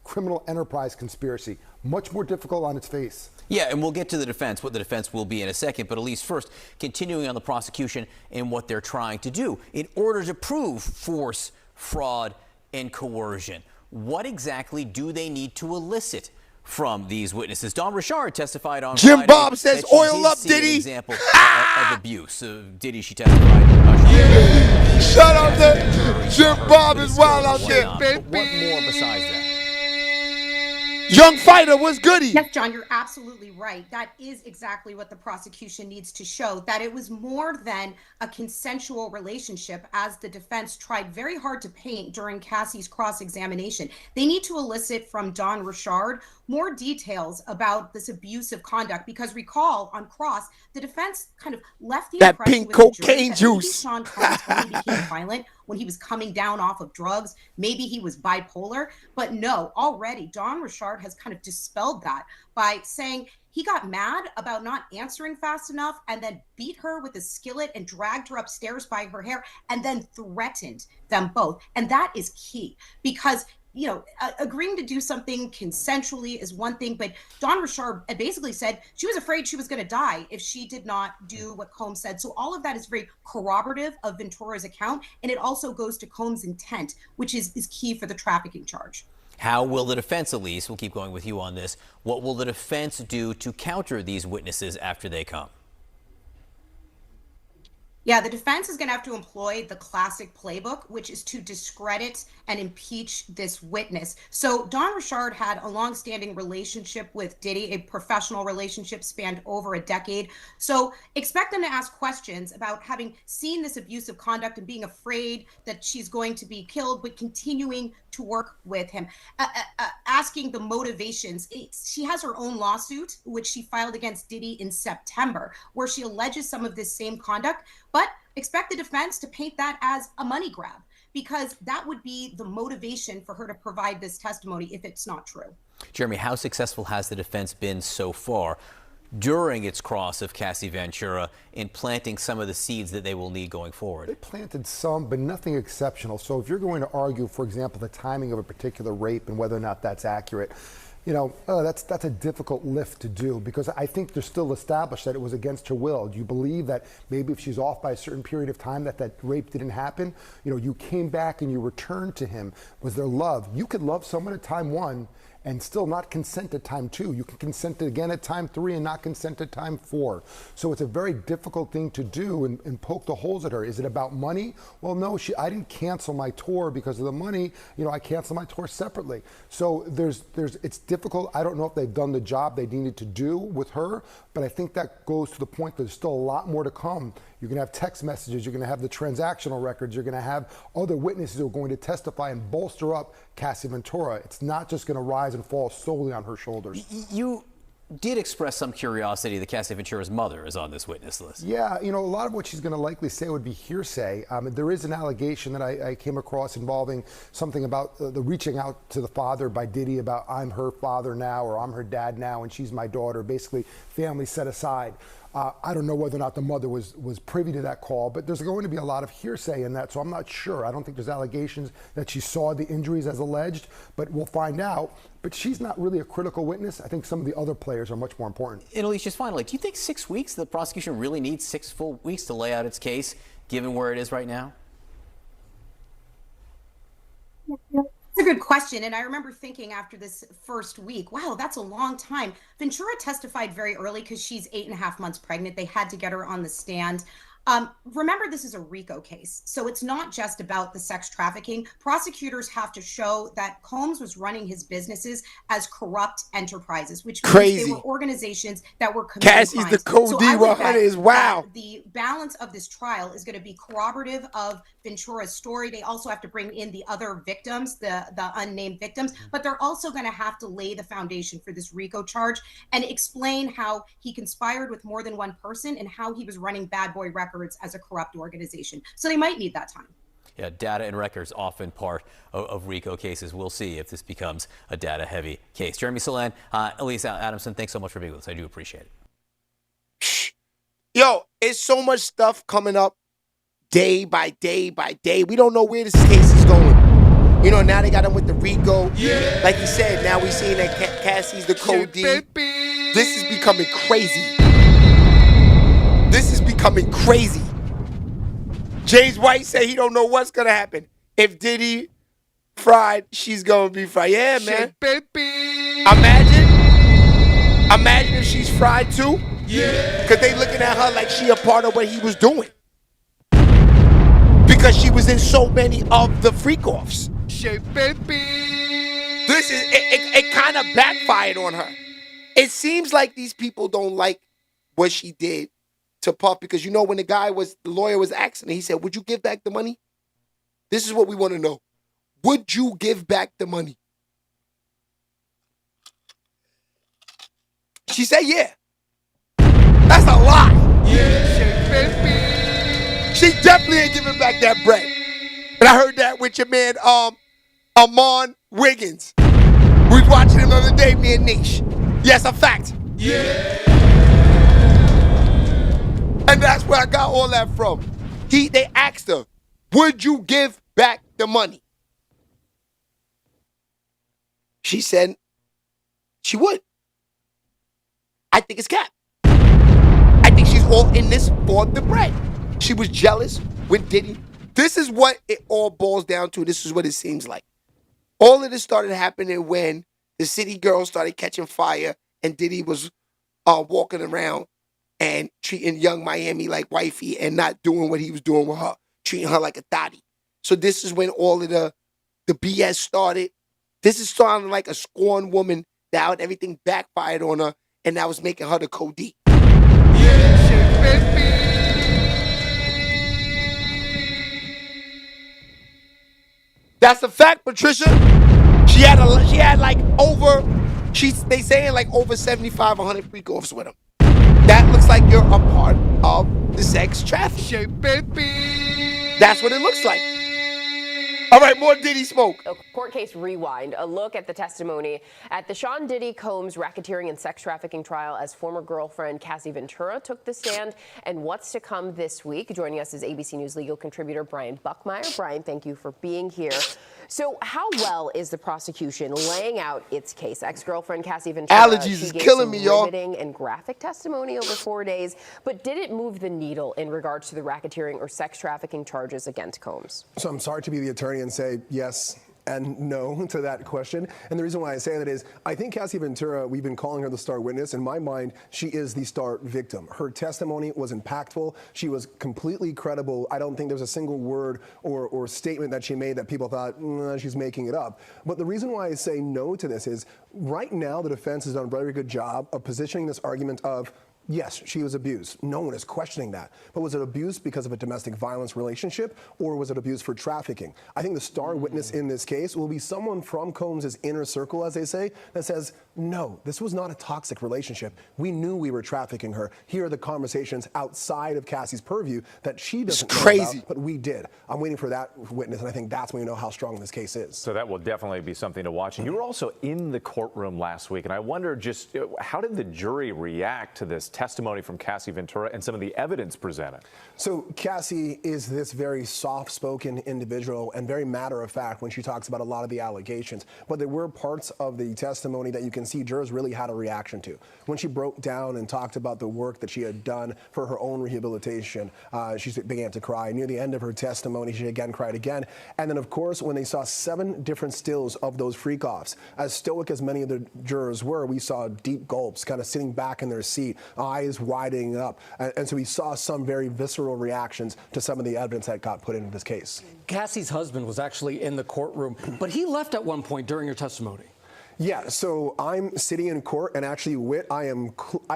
criminal enterprise conspiracy. Much more difficult on its face. Yeah, and we'll get to the defense, what the defense will be in a second, but at least first, continuing on the prosecution and what they're trying to do in order to prove force, fraud, and coercion. What exactly do they need to elicit from these witnesses? Don Richard testified on Jim Friday Bob says, that she oil did up, see an Diddy. example of abuse. Diddy, she testified. Shout out to Jim Bob is wild out there, baby. What more besides that? Young fighter, what's goody? Yes, John, you're absolutely right. That is exactly what the prosecution needs to show, that it was more than a consensual relationship, as the defense tried very hard to paint during Cassie's cross-examination. They need to elicit from Don Richard more details about this abusive conduct, because recall, on cross, the defense kind of left the that impression pink with the jury cocaine that maybe juice. Sean Combs only became violent when he was coming down off of drugs. Maybe he was bipolar, but no, already Don Richard has kind of dispelled that by saying he got mad about not answering fast enough and then beat her with a skillet and dragged her upstairs by her hair and then threatened them both. And that is key, because you know, agreeing to do something consensually is one thing, but Don Richard basically said she was afraid she was going to die if she did not do what Combs said. So all of that is very corroborative of Ventura's account, and it also goes to Combs' intent, which is key for the trafficking charge. How will the defense, Elise, we'll keep going with you on this, what will the defense do to counter these witnesses after they come? Yeah, the defense is going to have to employ the classic playbook, which is to discredit and impeach this witness. So Don Richard had a longstanding relationship with Diddy, a professional relationship spanned over a decade. So expect them to ask questions about having seen this abusive conduct and being afraid that she's going to be killed, but continuing to work with him, asking the motivations. She has her own lawsuit, which she filed against Diddy in September, where she alleges some of this same conduct, but expect the defense to paint that as a money grab, because that would be the motivation for her to provide this testimony if it's not true. Jeremy, how successful has the defense been so far during its cross of Cassie Ventura in planting some of the seeds that they will need going forward? They planted some, but nothing exceptional. So if you're going to argue, for example, the timing of a particular rape and whether or not that's accurate, you know, that's a difficult lift to do, because I think they're still established that it was against her will. Do you believe that maybe if she's off by a certain period of time that rape didn't happen? You know, you came back and you returned to him. Was there love? You could love someone at time one and still not consent at time two. You can consent again at time three and not consent at time four. So it's a very difficult thing to do and poke the holes at her. Is it about money? Well, no, I didn't cancel my tour because of the money. You know, I canceled my tour separately. So it's difficult. I don't know if they've done the job they needed to do with her, but I think that goes to the point that there's still a lot more to come. You're going to have text messages. You're going to have the transactional records. You're going to have other witnesses who are going to testify and bolster up Cassie Ventura. It's not just going to rise and fall solely on her shoulders. You did express some curiosity that Cassie Ventura's mother is on this witness list. Yeah, you know, a lot of what she's going to likely say would be hearsay. There is an allegation that I came across involving something about the reaching out to the father by Diddy about I'm her father now, or I'm her dad now and she's my daughter, basically family set aside. I don't know whether or not the mother was privy to that call, but there's going to be a lot of hearsay in that, so I'm not sure. I don't think there's allegations that she saw the injuries as alleged, but we'll find out. But she's not really a critical witness. I think some of the other players are much more important. And Elise, just finally, do you think 6 weeks, the prosecution really needs 6 full weeks to lay out its case, given where it is right now? That's a good question. And I remember thinking after this first week, wow, that's a long time. Ventura testified very early because she's 8.5 months pregnant. They had to get her on the stand. Remember, this is a RICO case, so it's not just about the sex trafficking. Prosecutors have to show that Combs was running his businesses as corrupt enterprises, which means they were organizations that were committing Cassie's crimes. the code So I would D100 bet is wow. that the balance of this trial is going to be corroborative of Ventura's story. They also have to bring in the other victims, the unnamed victims, but they're also going to have to lay the foundation for this RICO charge and explain how he conspired with more than one person and how he was running Bad Boy Records as a corrupt organization. So they might need that time. Yeah, data and records often part of RICO cases. We'll see if this becomes a data-heavy case. Jeremy Solan, Elise Adamson, thanks so much for being with us. I do appreciate it. Yo, it's so much stuff coming up day by day by day. We don't know where this case is going. You know, now they got him with the RICO. Yeah. Like you said, now we seeing that Cassie's the code D. This is becoming crazy. This is becoming crazy. James White said he don't know what's going to happen. If Diddy fried, she's going to be fried. Yeah, man. Imagine if she's fried too. Yeah. Because they looking at her like she a part of what he was doing. Because she was in so many of the freak-offs. This is, it kind of backfired on her. It seems like these people don't like what she did to Puff, because you know when the lawyer was asking, he said, would you give back the money? This is what we want to know. Would you give back the money? She said, yeah. That's a lie. Yeah. She definitely ain't giving back that bread. And I heard that with your man, Amon Wiggins. We was watching him the other day, me and Niche. Yes, a fact. Yeah. And that's where I got all that from. They asked her, would you give back the money? She said she would. I think it's cap. I think she's all in this for the bread. She was jealous with Diddy. This is what it all boils down to. This is what it seems like. All of this started happening when the city girls started catching fire and Diddy was walking around and treating young Miami like wifey and not doing what he was doing with her, treating her like a thotty. So this is when all of the BS started. This is starting like a scorned woman that everything backfired on her, and that was making her the code D. That's a fact, Patricia. They saying like over 75, 100 freak-offs with him. That looks like you're a part of the sex trafficking. That's what it looks like. All right, more Diddy smoke. A court case rewind, a look at the testimony at the Sean Diddy Combs racketeering and sex trafficking trial as former girlfriend Cassie Ventura took the stand, and what's to come this week. Joining us is ABC News legal contributor Brian Buckmeyer. Brian, thank you for being here. So how well is the prosecution laying out its case? Ex-girlfriend Cassie Ventura, allergies is killing me, y'all. Riveting and graphic testimony over 4 days, but did it move the needle in regards to the racketeering or sex trafficking charges against Combs? So I'm sorry to be the attorney and say yes and no to that question. And the reason why I say that is I think Cassie Ventura, we've been calling her the star witness. In my mind, she is the star victim. Her testimony was impactful. She was completely credible. I don't think there's a single word or statement that she made that people thought, she's making it up. But the reason why I say no to this is right now the defense has done a very good job of positioning this argument of, yes, she was abused. No one is questioning that. But was it abuse because of a domestic violence relationship, or was it abuse for trafficking? I think the star witness in this case will be someone from Combs' inner circle, as they say, that says, no, this was not a toxic relationship. We knew we were trafficking her. Here are the conversations outside of Cassie's purview that she doesn't know about, but we did. I'm waiting for that witness, and I think that's when you know how strong this case is. So that will definitely be something to watch. And you were also in the courtroom last week, and I wonder just how did the jury react to this testimony from Cassie Ventura and some of the evidence presented? So Cassie is this very soft-spoken individual and very matter-of-fact when she talks about a lot of the allegations. But there were parts of the testimony that you can see jurors really had a reaction to. When she broke down and talked about the work that she had done for her own rehabilitation, she began to cry. Near the end of her testimony, she again cried again. And then, of course, when they saw 7 different stills of those freak-offs, as stoic as many of the jurors were, we saw deep gulps, kind of sitting back in their seat, eyes widening up. And so we saw some very visceral reactions to some of the evidence that got put into this case. Cassie's husband was actually in the courtroom, but he left at one point during your testimony. Yeah, so I'm sitting in court, and actually, Whit, I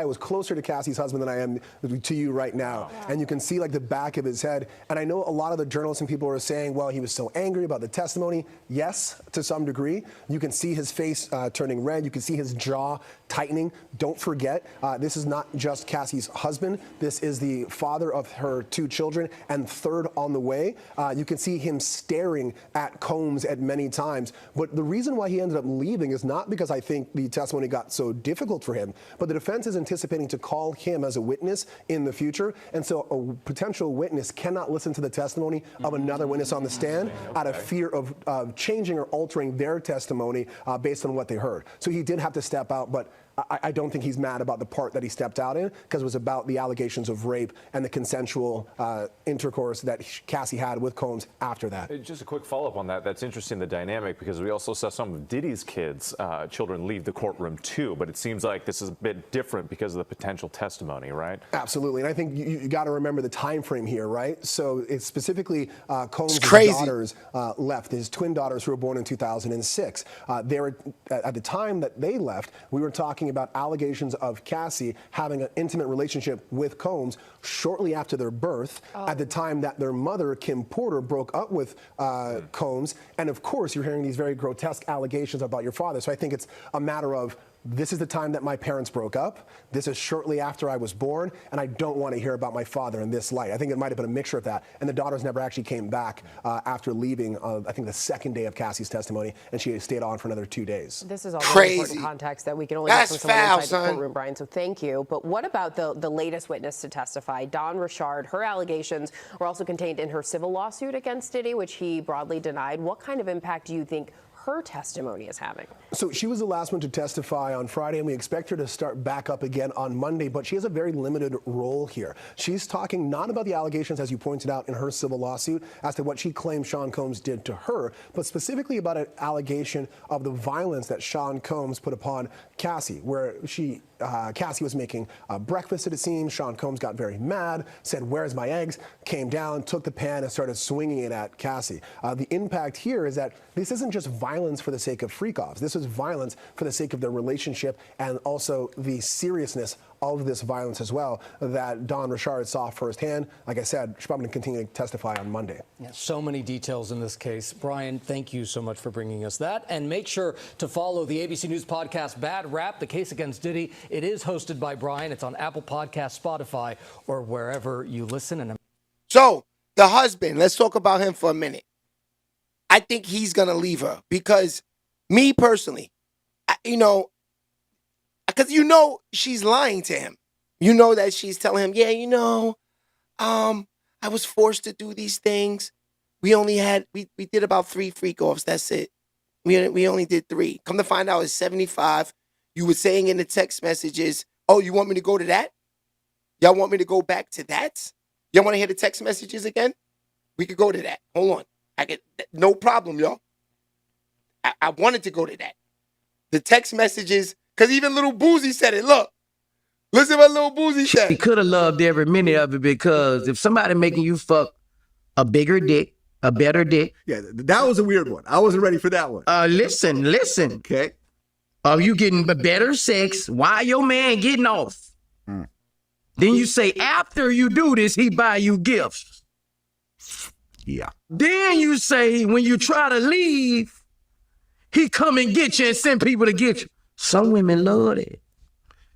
was closer to Cassie's husband than I am to you right now. Wow. And you can see like the back of his head. And I know a lot of the journalists and people are saying, well, he was so angry about the testimony. Yes, to some degree. You can see his face turning red. You can see his jaw tightening. Don't forget, this is not just Cassie's husband. This is the father of her 2 children and third on the way. You can see him staring at Combs at many times. But the reason why he ended up leaving is not because I think the testimony got so difficult for him, but the defense is anticipating to call him as a witness in the future. And so a potential witness cannot listen to the testimony of another witness on the stand out of fear of changing or altering their testimony based on what they heard. So he did have to step out, but I don't think he's mad about the part that he stepped out in, because it was about the allegations of rape and the consensual intercourse that Cassie had with Combs after that. Just a quick follow-up on that. That's interesting, the dynamic, because we also saw some of Diddy's kids, children, leave the courtroom too, but it seems like this is a bit different because of the potential testimony, right? Absolutely, and I think you got to remember the time frame here, right? So it's specifically Combs' daughters left, his twin daughters who were born in 2006. They were, at the time that they left, we were talking about allegations of Cassie having an intimate relationship with Combs shortly after their birth, at the time that their mother, Kim Porter, broke up with Combs. And of course, you're hearing these very grotesque allegations about your father. So I think it's a matter of, this is the time that my parents broke up. This is shortly after I was born, and I don't want to hear about my father in this light. I think it might have been a mixture of that. And the daughters never actually came back after leaving, I think, the second day of Cassie's testimony, and she stayed on for another 2 days. This is all very important context that we can only get from someone inside the courtroom, Brian, so thank you. But what about the latest witness to testify, Dawn Richard? Her allegations were also contained in her civil lawsuit against Diddy, which he broadly denied. What kind of impact do you think her testimony is having? So she was the last one to testify on Friday, and we expect her to start back up again on Monday, but she has a very limited role here. She's talking not about the allegations, as you pointed out, in her civil lawsuit as to what she claims Sean Combs did to her, but specifically about an allegation of the violence that Sean Combs put upon Cassie, where Cassie was making breakfast, it seems. Sean Combs got very mad, said, "Where's my eggs?" Came down, took the pan, and started swinging it at Cassie. The impact here is that this isn't just violence for the sake of freak-offs. This is violence for the sake of their relationship, and also the seriousness of this violence as well that Dawn Richard saw firsthand. Like I said, she's probably going to continue to testify on Monday. Yeah, so many details in this case. Brian, thank you so much for bringing us that. And make sure to follow the ABC News podcast Bad Rap, the case against Diddy. It is hosted by Brian. It's on Apple Podcasts, Spotify, or wherever you listen. And so the husband, let's talk about him for a minute. I think he's going to leave her because me personally, because she's lying to him. You know that she's telling him, yeah, I was forced to do these things. We only had, we did about 3 freak-offs. That's it. We only did 3. Come to find out, it's 75. You were saying in the text messages, oh, you want me to go to that? Y'all want me to go back to that? Y'all want to hear the text messages again? We could go to that. Hold on. No problem, y'all. I wanted to go to that. The text messages, because even Little Boozy said it. Look, listen what Little Boozy said. He could have loved every minute of it, because if somebody making you fuck a bigger dick, a better dick. Yeah, that was a weird one. I wasn't ready for that one. Listen. Okay. You getting better sex while your man getting off. Then you say, after you do this, he buy you gifts. Yeah. Then you say, when you try to leave, he come and get you and send people to get you. Some women love it.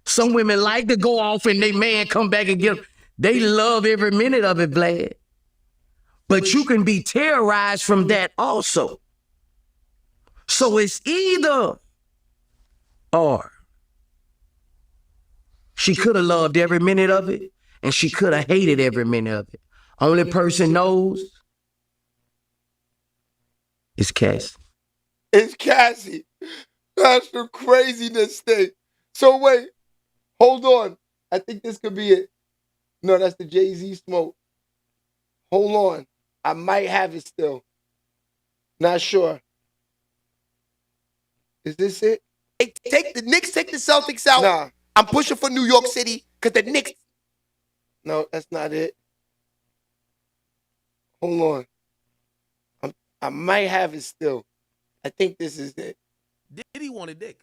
Some women like to go off and they man come back and get them. They love every minute of it, Vlad. But you can be terrorized from that also. So it's either or. She could have loved every minute of it, and she could have hated every minute of it. Only person knows is Cassie. It's Cassie. That's the craziness thing. So wait, hold on. I think this could be it. No, that's the Jay-Z smoke. Hold on. I might have it still. Not sure. Is this it? Hey, take the Knicks, take the Celtics out. Nah. I'm pushing for New York City because the Knicks. No, that's not it. Hold on. I might have it still. I think this is it. Diddy wanted dick.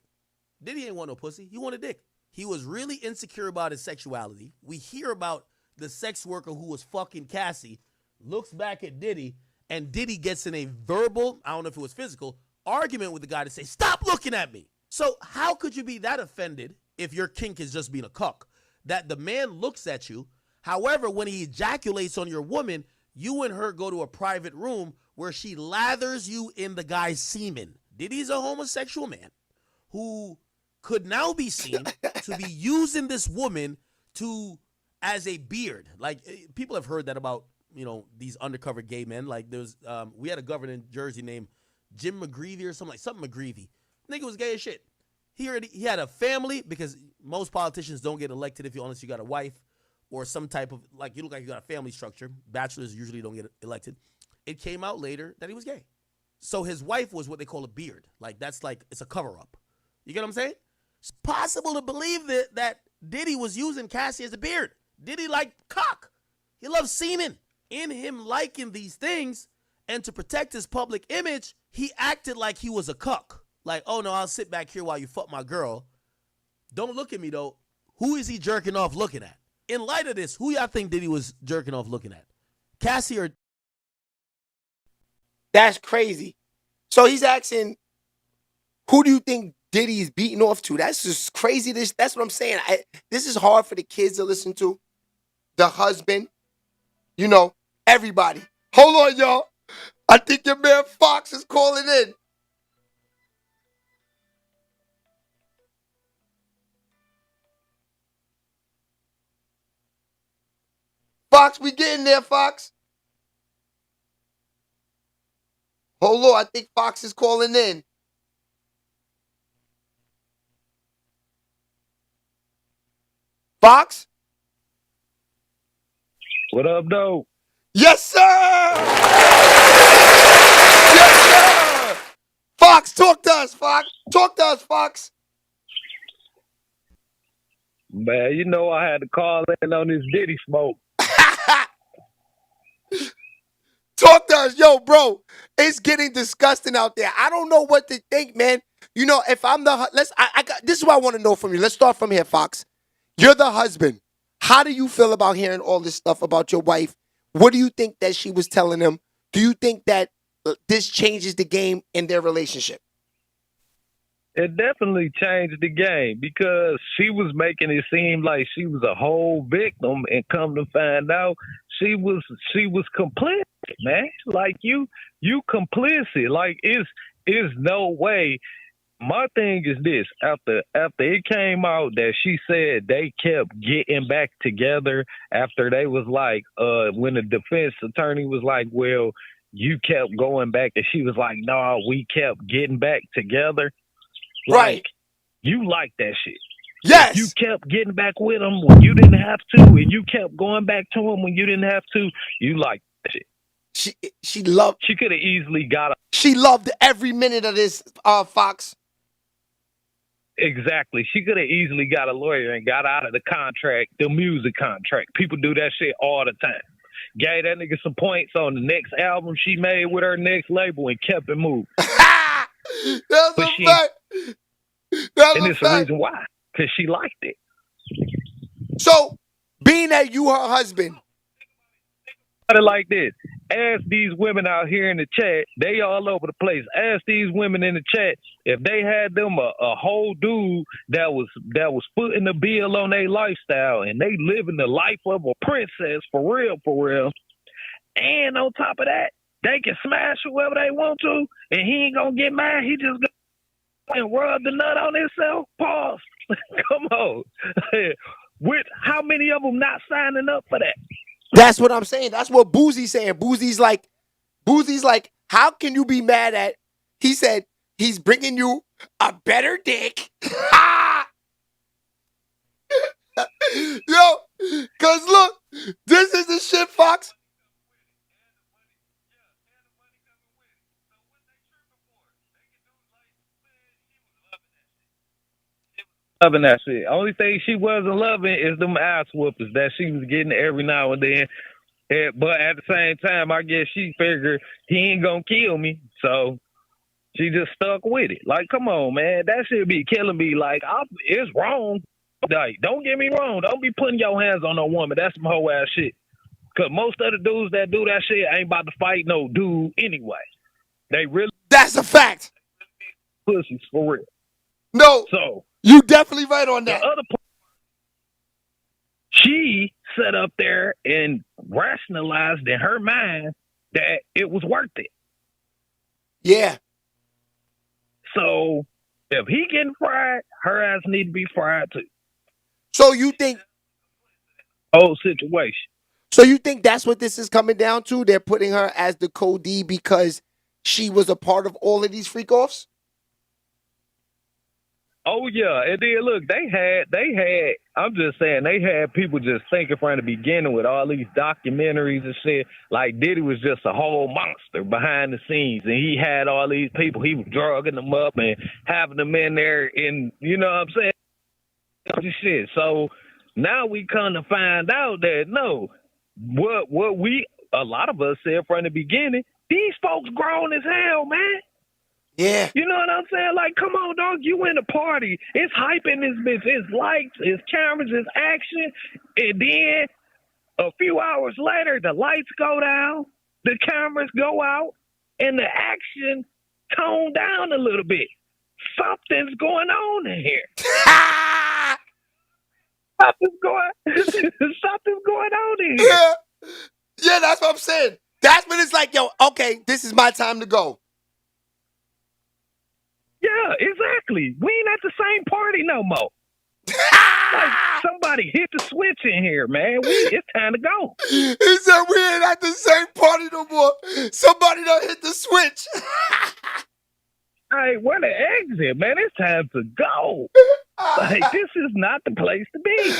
Diddy ain't want no pussy. He wanted dick. He was really insecure about his sexuality. We hear about the sex worker who was fucking Cassie, looks back at Diddy, and Diddy gets in a verbal, I don't know if it was physical, argument with the guy to say, stop looking at me. So how could you be that offended if your kink is just being a cuck? That the man looks at you. However, when he ejaculates on your woman, you and her go to a private room where she lathers you in the guy's semen. Diddy's a homosexual man who could now be seen to be using this woman as a beard. Like, people have heard that about, these undercover gay men. Like, we had a governor in Jersey named Jim McGreevy or something McGreevy. Nigga was gay as shit. He had a family, because most politicians don't get elected unless you got a wife or some type of, like, you look like you got a family structure. Bachelors usually don't get elected. It came out later that he was gay. So his wife was what they call a beard. Like, it's a cover-up. You get what I'm saying? It's possible to believe that Diddy was using Cassie as a beard. Diddy liked cock. He loved semen. In him liking these things, and to protect his public image, he acted like he was a cuck. Like, oh no, I'll sit back here while you fuck my girl. Don't look at me though. Who is he jerking off looking at? In light of this, who y'all think Diddy was jerking off looking at? Cassie or... That's crazy. So he's asking, who do you think Diddy's beating off to? That's just crazy. That's what I'm saying. This is hard for the kids to listen to. The husband, everybody. Hold on, y'all. I think your man Fox is calling in. Fox, we getting there, Fox. Hold on, I think Fox is calling in. Fox? What up, though? Yes, sir! Yes, sir! Fox, talk to us, Fox. Talk to us, Fox. Man, I had to call in on this Diddy smoke. Talk to us. Yo, bro, it's getting disgusting out there. I don't know what to think, man. If I'm this is what I want to know from you. Let's start from here, Fox. You're the husband. How do you feel about hearing all this stuff about your wife? What do you think that she was telling him? Do you think that this changes the game in their relationship? It definitely changed the game because she was making it seem like she was a whole victim, and come to find out she was complicit, man. Like you complicit. Like it's no way. My thing is this: after it came out that she said they kept getting back together after they was like, when the defense attorney was like, well, you kept going back, and she was like, no, we kept getting back together. Right. Like, you like that shit. Yes. If you kept getting back with him when you didn't have to, and you kept going back to him when you didn't have to, you like that shit. She loved. She could have easily got. She loved every minute of this, Fox. Exactly. She could have easily got a lawyer and got out of the contract, the music contract. People do that shit all the time. Gave that nigga some points on the next album she made with her next label and kept it moving. That's but a fact. That's and a it's fact. the reason why. Because she liked it. So, being that you her husband. Like this. Ask these women out here in the chat. They all over the place. Ask these women in the chat if they had them a whole dude that was footing the bill on their lifestyle and they living the life of a princess for real. And on top of that, they can smash whoever they want to, and he ain't gonna get mad. He just gonna rub the nut on himself. Pause. Come on. With how many of them not signing up for that? That's what I'm saying. That's what Boozie's saying. Boozie's like, how can you be mad at? He said he's bringing you a better dick. Yo, cause look, this is the shit, Fox. loving that shit. Only thing she wasn't loving is them ass whoopers that she was getting every now and then. But at the same time, I guess she figured he ain't gonna kill me, so she just stuck with it. Like, come on, man, that shit be killing me. Like, it's wrong. Like, don't get me wrong. Don't be putting your hands on no woman. That's some whole ass shit. Cause most of the dudes that do that shit ain't about to fight no dude anyway. They really. That's a fact. Pussies for real. No. So you definitely right on that. The other part, she sat up there and rationalized in her mind that it was worth it. Yeah. So if he getting fried, her ass need to be fried too. So you think whole situation. So you think that's what this is coming down to? They're putting her as the Cody because she was a part of all of these freak offs? Oh yeah, and then look, they had. I'm just saying, they had people just thinking from the beginning with all these documentaries and shit. Like Diddy was just a whole monster behind the scenes, and he had all these people. He was drugging them up and having them in there, and you know what I'm saying? Shit. So now we come to find out that no, what a lot of us said from the beginning, these folks grown as hell, man. Yeah. You know what I'm saying? Like, come on, dog. You in a party. It's hype in this bitch. It's lights, it's cameras, it's action. And then a few hours later, the lights go down, the cameras go out, and the action toned down a little bit. Something's going on in here. Something's going on in here. Yeah. Yeah, that's what I'm saying. That's when it's like, yo, okay, this is my time to go. Yeah, exactly. We ain't at the same party no more. Like somebody hit the switch in here, man. It's time to go. He said we ain't at the same party no more. Somebody done hit the switch. Hey, where the exit, man? It's time to go. Like, this is not the place to be.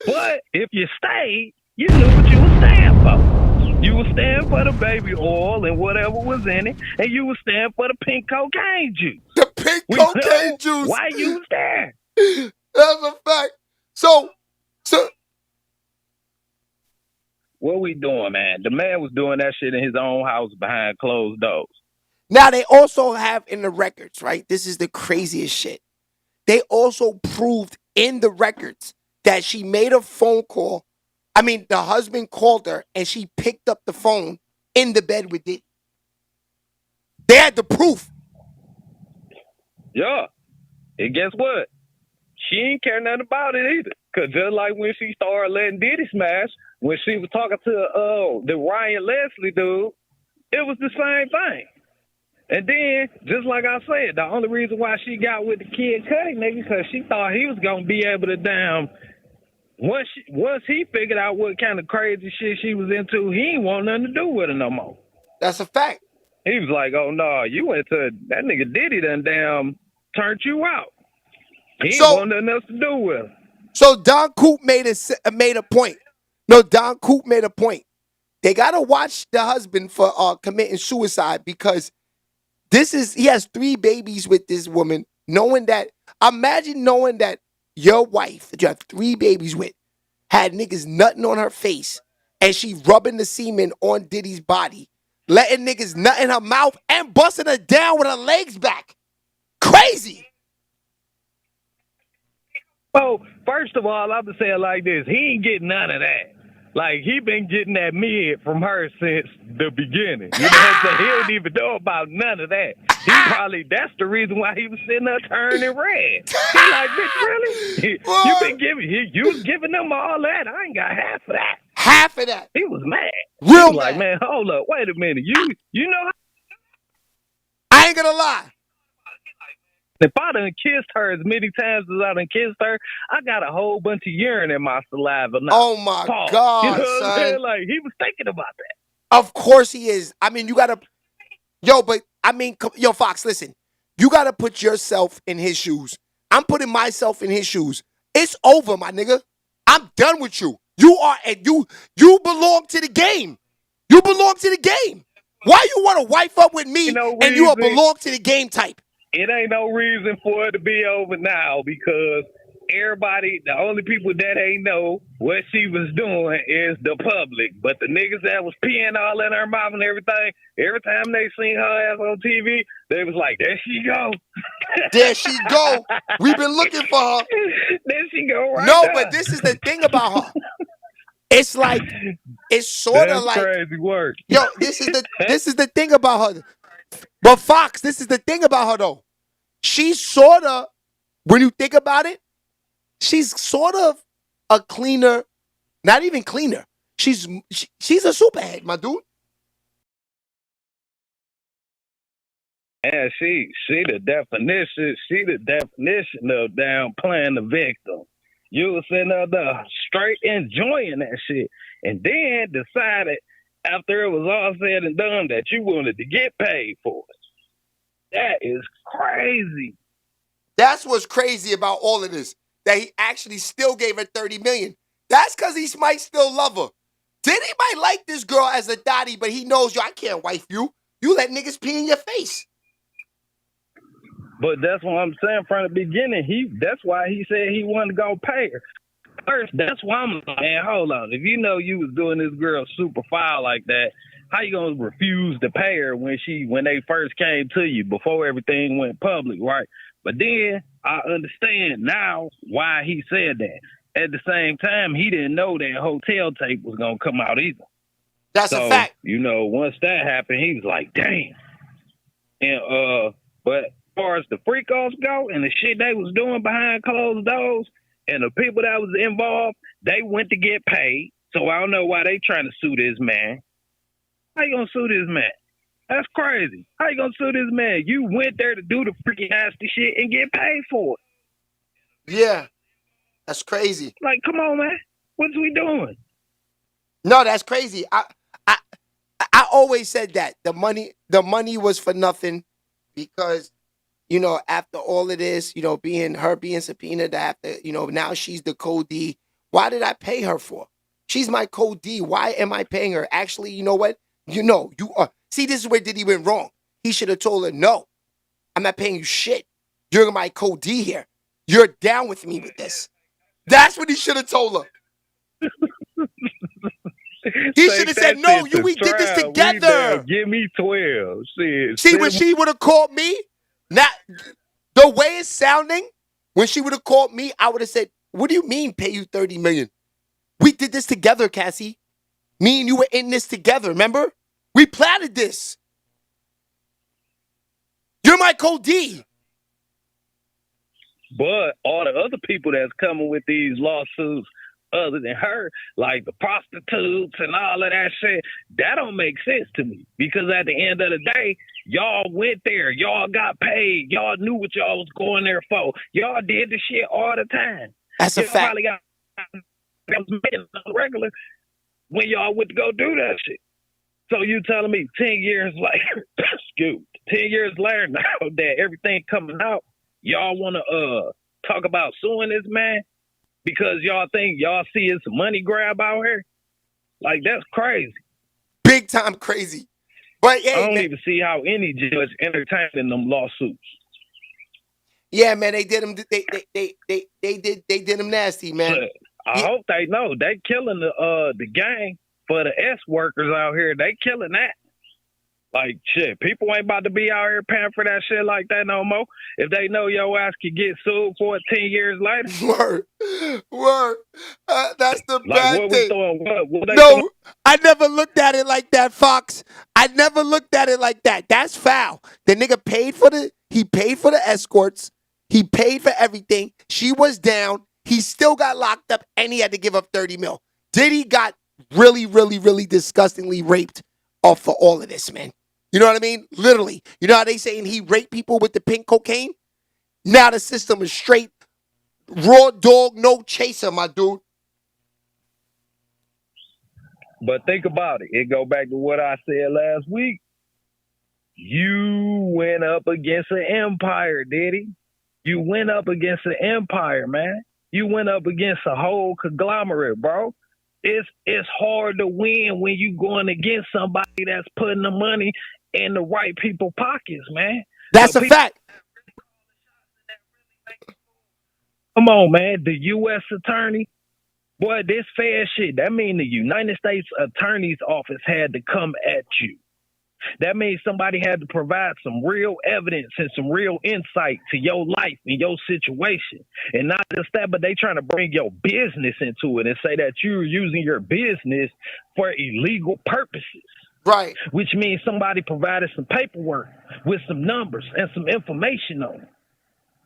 But if you stayed, you knew what you were staying for. You were staying for the baby oil and whatever was in it, and you were staying for the pink cocaine juice. The pink cocaine juice. Why you was there? That's a fact. So what we doing, man? The man was doing that shit in his own house behind closed doors. Now they also have in the records, right? This is the craziest shit. They also proved in the records that she made a phone call. I mean, the husband called her and she picked up the phone in the bed with Diddy. They had the proof. Yeah. And guess what? She ain't care nothing about it either. Because just like when she started letting Diddy smash, when she was talking to the Ryan Leslie dude, it was the same thing. And then, just like I said, the only reason why she got with the Kid Cudi nigga, because she thought he was going to be able to once he figured out what kind of crazy shit she was into, he ain't want nothing to do with her no more. That's a fact. He was like, oh, no, you went to that nigga Diddy done damn turned you out. He ain't want nothing else to do with her. So Don Coop made a point. No, Don Coop made a point. They got to watch the husband for committing suicide because he has 3 babies with this woman, imagine knowing that your wife that you have 3 babies with had niggas nutting on her face and she rubbing the semen on Diddy's body, letting niggas nut in her mouth and busting her down with her legs back. Crazy. Well, first of all, I'm going to say it like this. He ain't getting none of that. Like, he been getting that mid from her since the beginning. You know what I'm saying? He don't even know about none of that. That's the reason why he was sitting there turning red. He like, bitch, really? You was giving them all that. I ain't got half of that. Half of that. He was mad. Real mad. Like, man, hold up. Wait a minute. You know how? I ain't gonna lie. If I done kissed her as many times as I done kissed her, I got a whole bunch of urine in my saliva now. Oh, my God, you know what son. I'm saying? Like, he was thinking about that. Of course he is. I mean, you got to... Yo, Fox, listen. You got to put yourself in his shoes. I'm putting myself in his shoes. It's over, my nigga. I'm done with you. You belong to the game. You belong to the game. Why you want to wife up with me and you a belong to the game type? it ain't no reason for it to be over now because everybody, the only people that ain't know what she was doing is the public. But the niggas that was peeing all in her mouth and everything, every time they seen her ass on TV, they was like, there she go. There she go. We've been looking for her. There she go right No, there. but this is the thing about her. It's like, it's sort of That's like, crazy work. yo, this is the thing about her. But Fox, this is the thing about her though. She's sort of, when you think about it, she's sort of a cleaner, not even cleaner. She's a superhead, my dude. Yeah, she the definition of downplaying the victim. You was sitting there straight enjoying that shit, and then decided after it was all said and done that you wanted to get paid for it. That is crazy. That's what's crazy about all of this. That he actually still gave her $30 million. That's because he might still love her. Diddy might like this girl as a daddy, but he knows, yo, I can't wife you. You let niggas pee in your face. But that's what I'm saying from the beginning. That's why he said he wanted to go pay her. First, that's why I'm like, man, hold on. If you know you was doing this girl super foul like that, how you gonna refuse to pay her when they first came to you before everything went public, right? But then I understand now why he said that. At the same time, he didn't know that hotel tape was gonna come out either. That's a fact. You know, once that happened, he was like, damn. And but as far as the freak offs go and the shit they was doing behind closed doors and the people that was involved, they went to get paid. So I don't know why they trying to sue this man. How you gonna sue this man? That's crazy. How you gonna sue this man? You went there to do the freaking nasty shit and get paid for it. Yeah, that's crazy. Like, come on, man. What's we doing? No, that's crazy. I always said that the money was for nothing because, you know, after all of this, you know, being subpoenaed after, you know, now she's the co-D. Why did I pay her for? She's my co-D. Why am I paying her? Actually, you know what? You know, you are. See, this is where Diddy went wrong. He should have told her, no, I'm not paying you shit. You're my co-D here. You're down with me with this. That's what he should have told her. He should have said, no, we did this together. Give me 12. See, when she would have called me, not the way it's sounding, when she would have called me, I would have said, what do you mean pay you $30 million? We did this together, Cassie. Me and you were in this together, remember? We plotted this. You're my co-D. But all the other people that's coming with these lawsuits other than her, like the prostitutes and all of that shit, that don't make sense to me. Because at the end of the day, y'all went there. Y'all got paid. Y'all knew what y'all was going there for. Y'all did the shit all the time. That's a y'all fact. Probably got that was making on regular when y'all went to go do that shit. So you telling me 10 years later, 10 years later now that everything coming out, y'all want to talk about suing this man because y'all think y'all see it's a money grab out here? Like, that's crazy. Big time crazy. But hey, I don't even see how any judge entertaining them lawsuits. Yeah, man, they did him. They did him nasty, man. But I hope they know they killing the gang for the S workers out here. They killing that. Like, shit, people ain't about to be out here paying for that shit like that no more. If they know your ass could get sued for it 10 years later. Word. That's the like, bad what thing. We throwing, what they No, throwing? I never looked at it like that, Fox. I never looked at it like that. That's foul. The nigga paid for the escorts. He paid for everything. She was down. He still got locked up and he had to give up 30 mil. Diddy got really, really, really disgustingly raped off for all of this, man. You know what I mean? Literally. You know how they saying he raped people with the pink cocaine? Now the system is straight raw dog, no chaser, my dude. But think about it. It go back to what I said last week. You went up against an empire, Diddy. You went up against an empire, man. You went up against a whole conglomerate, bro. It's hard to win when you going against somebody that's putting the money in the right people's pockets, man. That's a fact. Come on, man. The U.S. attorney, boy, this fair shit. That mean the United States Attorney's Office had to come at you. That means somebody had to provide some real evidence and some real insight to your life and your situation. And not just that, but they trying to bring your business into it and say that you're using your business for illegal purposes. Right. Which means somebody provided some paperwork with some numbers and some information on it.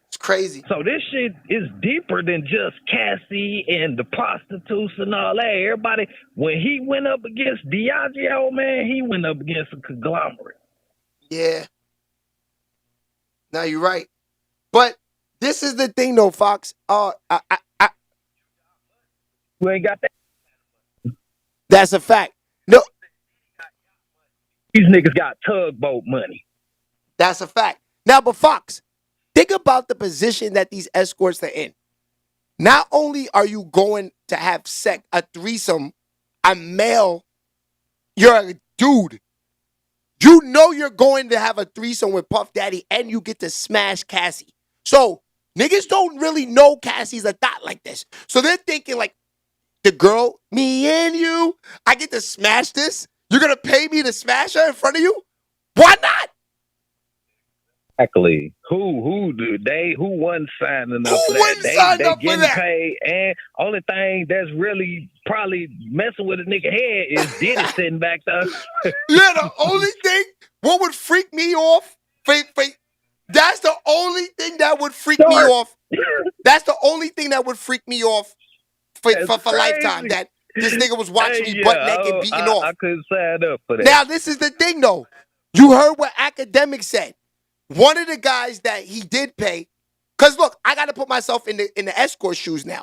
It's crazy. So this shit is deeper than just Cassie and the prostitutes and all that. Everybody, when he went up against Diageo, man, he went up against a conglomerate. Yeah. No, you're right. But this is the thing, though, Fox. You ain't got that. That's a fact. No. These niggas got tugboat money. That's a fact. Now, but Fox, think about the position that these escorts are in. Not only are you going to have a threesome, a male, you're a dude. You know you're going to have a threesome with Puff Daddy and you get to smash Cassie. So niggas don't really know Cassie's a thought like this. So they're thinking like, the girl, me and you, I get to smash this? You're going to pay me to smash her in front of you? Why not? Exactly. Who wasn't signing up for that? Who wasn't signing up for that? Paid, and only thing that's really probably messing with a nigga head is Diddy sitting back there. Yeah, the only thing, what would freak me off, that's the only thing that would freak me off. That's the only thing that would freak me off for lifetime, that this nigga was watching me butt naked beating off. I couldn't sign up for that. Now, this is the thing, though. You heard what Academic said. One of the guys that he did pay, because look, I got to put myself in the escort shoes now.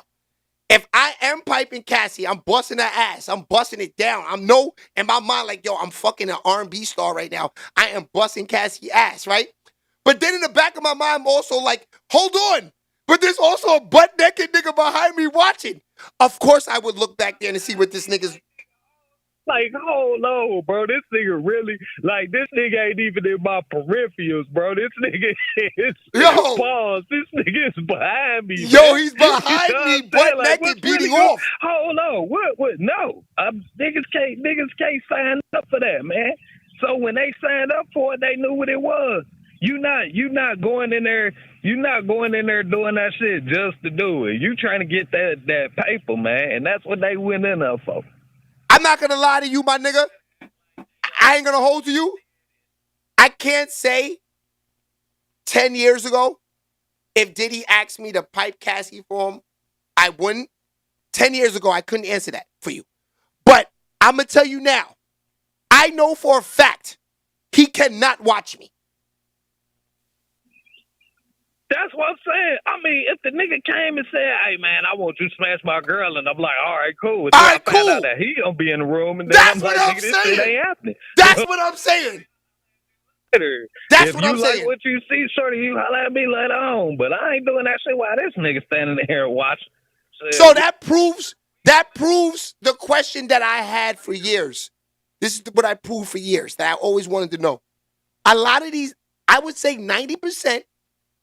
If I am piping Cassie, I'm busting her ass. I'm busting it down. I'm in my mind, like, yo, I'm fucking an R&B star right now. I am busting Cassie ass, right? But then in the back of my mind, I'm also like, hold on. But there's also a butt naked nigga behind me watching. Of course, I would look back there and see what this nigga's. Like, hold on, bro. This nigga really, like, this nigga ain't even in my peripherals, bro. This nigga is, pause. This nigga is behind me. Yo, man. he's behind me, butt naked, beating off. Hold on. What? No. Niggas can't sign up for that, man. So when they signed up for it, they knew what it was. You not going in there. You're not going in there doing that shit just to do it. You trying to get that paper, man, and that's what they went in there for. I'm not going to lie to you, my nigga. I ain't going to hold to you. I can't say 10 years ago, if Diddy asked me to pipe Cassie for him, I wouldn't. 10 years ago, I couldn't answer that for you. But I'm going to tell you now, I know for a fact he cannot watch me. That's what I'm saying. I mean, if the nigga came and said, hey, man, I want you to smash my girl, and I'm like, all right, cool. Until I found out that he going to be in the room, and then I'm like, nigga, this shit ain't happening. That's what I'm saying. That's what I'm saying. If you like what you see, shorty, you holler at me later on. But I ain't doing that shit while this nigga standing there and watching. So that proves the question that I had for years. This is what I proved for years, that I always wanted to know. A lot of these, I would say 90%,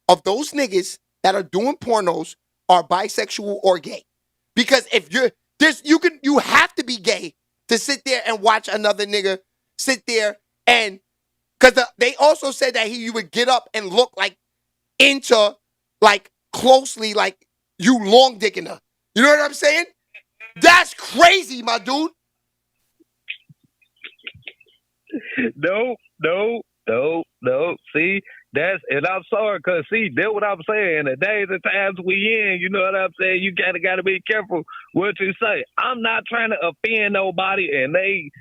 of those niggas that are doing pornos are bisexual or gay. Because if you have to be gay to sit there and watch another nigga sit there, and because they also said that you would get up and look like into like closely like you long dicking her. You know what I'm saying? That's crazy, my dude. No. See, and I'm sorry, cause see, that's what I'm saying. The days and times we in, you know what I'm saying. You gotta be careful what you say. I'm not trying to offend nobody, and they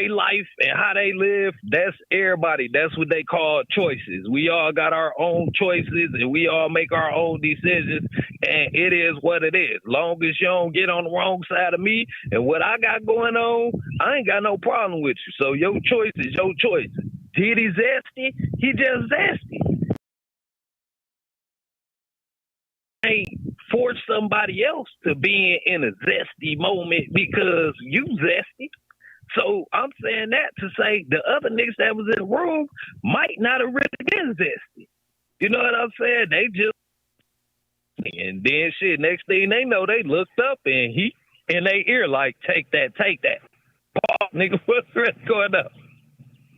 life and how they live. That's everybody. That's what they call choices. We all got our own choices, and we all make our own decisions. And it is what it is. Long as you don't get on the wrong side of me and what I got going on, I ain't got no problem with you. So your choice is your choice. Diddy zesty, he just zesty. Ain't force somebody else to be in a zesty moment because you zesty. So I'm saying that to say the other niggas that was in the room might not have really been zesty. You know what I'm saying? They just And then shit, next thing they know, they looked up and he in their ear like, take that. Paul, nigga, what's really going on?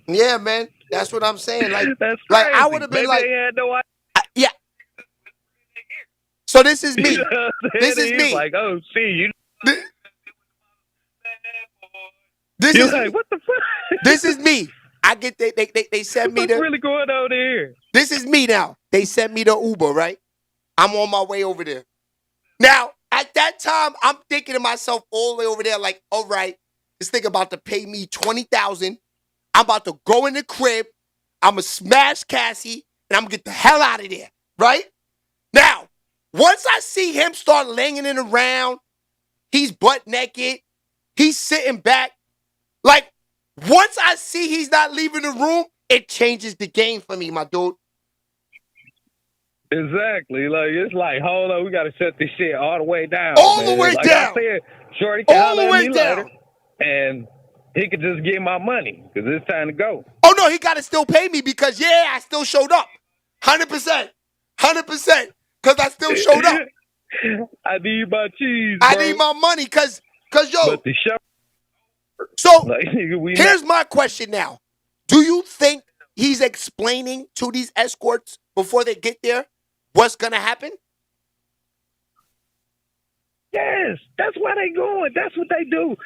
Yeah, man. That's what I'm saying. Like, That's like crazy. I would have been Maybe like, they had no idea. yeah. So this is me. You know what I'm This saying? is He's me. like, oh, see, you. This You're is like, what the fuck? This is me. I get they send me What's the. really going on here? This is me now. They sent me the Uber, right? I'm on my way over there. Now, at that time, I'm thinking to myself all the way over there, like, all right, this nigga about to pay me $20,000. I'm about to go in the crib. I'm going to smash Cassie, and I'm going to get the hell out of there, right? Now, once I see him start laying it around, he's butt naked, he's sitting back. Like, once I see he's not leaving the room, it changes the game for me, my dude. Exactly. Like, it's like, hold on, we got to shut this shit all the way down. All the man. way like down. I said, Shorty can All the holler at way me down. later, and he could just get my money because it's time to go. Oh, no, he got to still pay me because, yeah, I still showed up. 100%. 100%. Because I still showed up. I need my cheese, I bro. need my money because yo. But the show. So, Like, here's my question now. Do you think he's explaining to these escorts before they get there what's going to happen? Yes, that's why they going. That's what they do.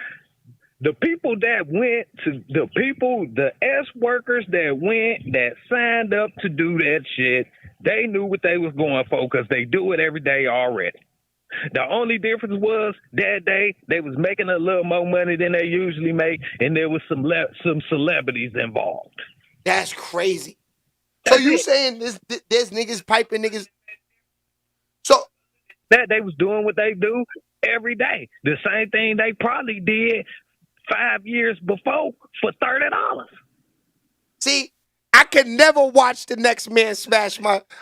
The people that went to the S workers that went, that signed up to do that shit, they knew what they was going for because they do it every day already. The only difference was that day they was making a little more money than they usually make, and there was some celebrities involved. That's crazy. So you saying there's niggas piping niggas? So that they was doing what they do every day. The same thing they probably did 5 years before for $30. See, I can never watch the next man smash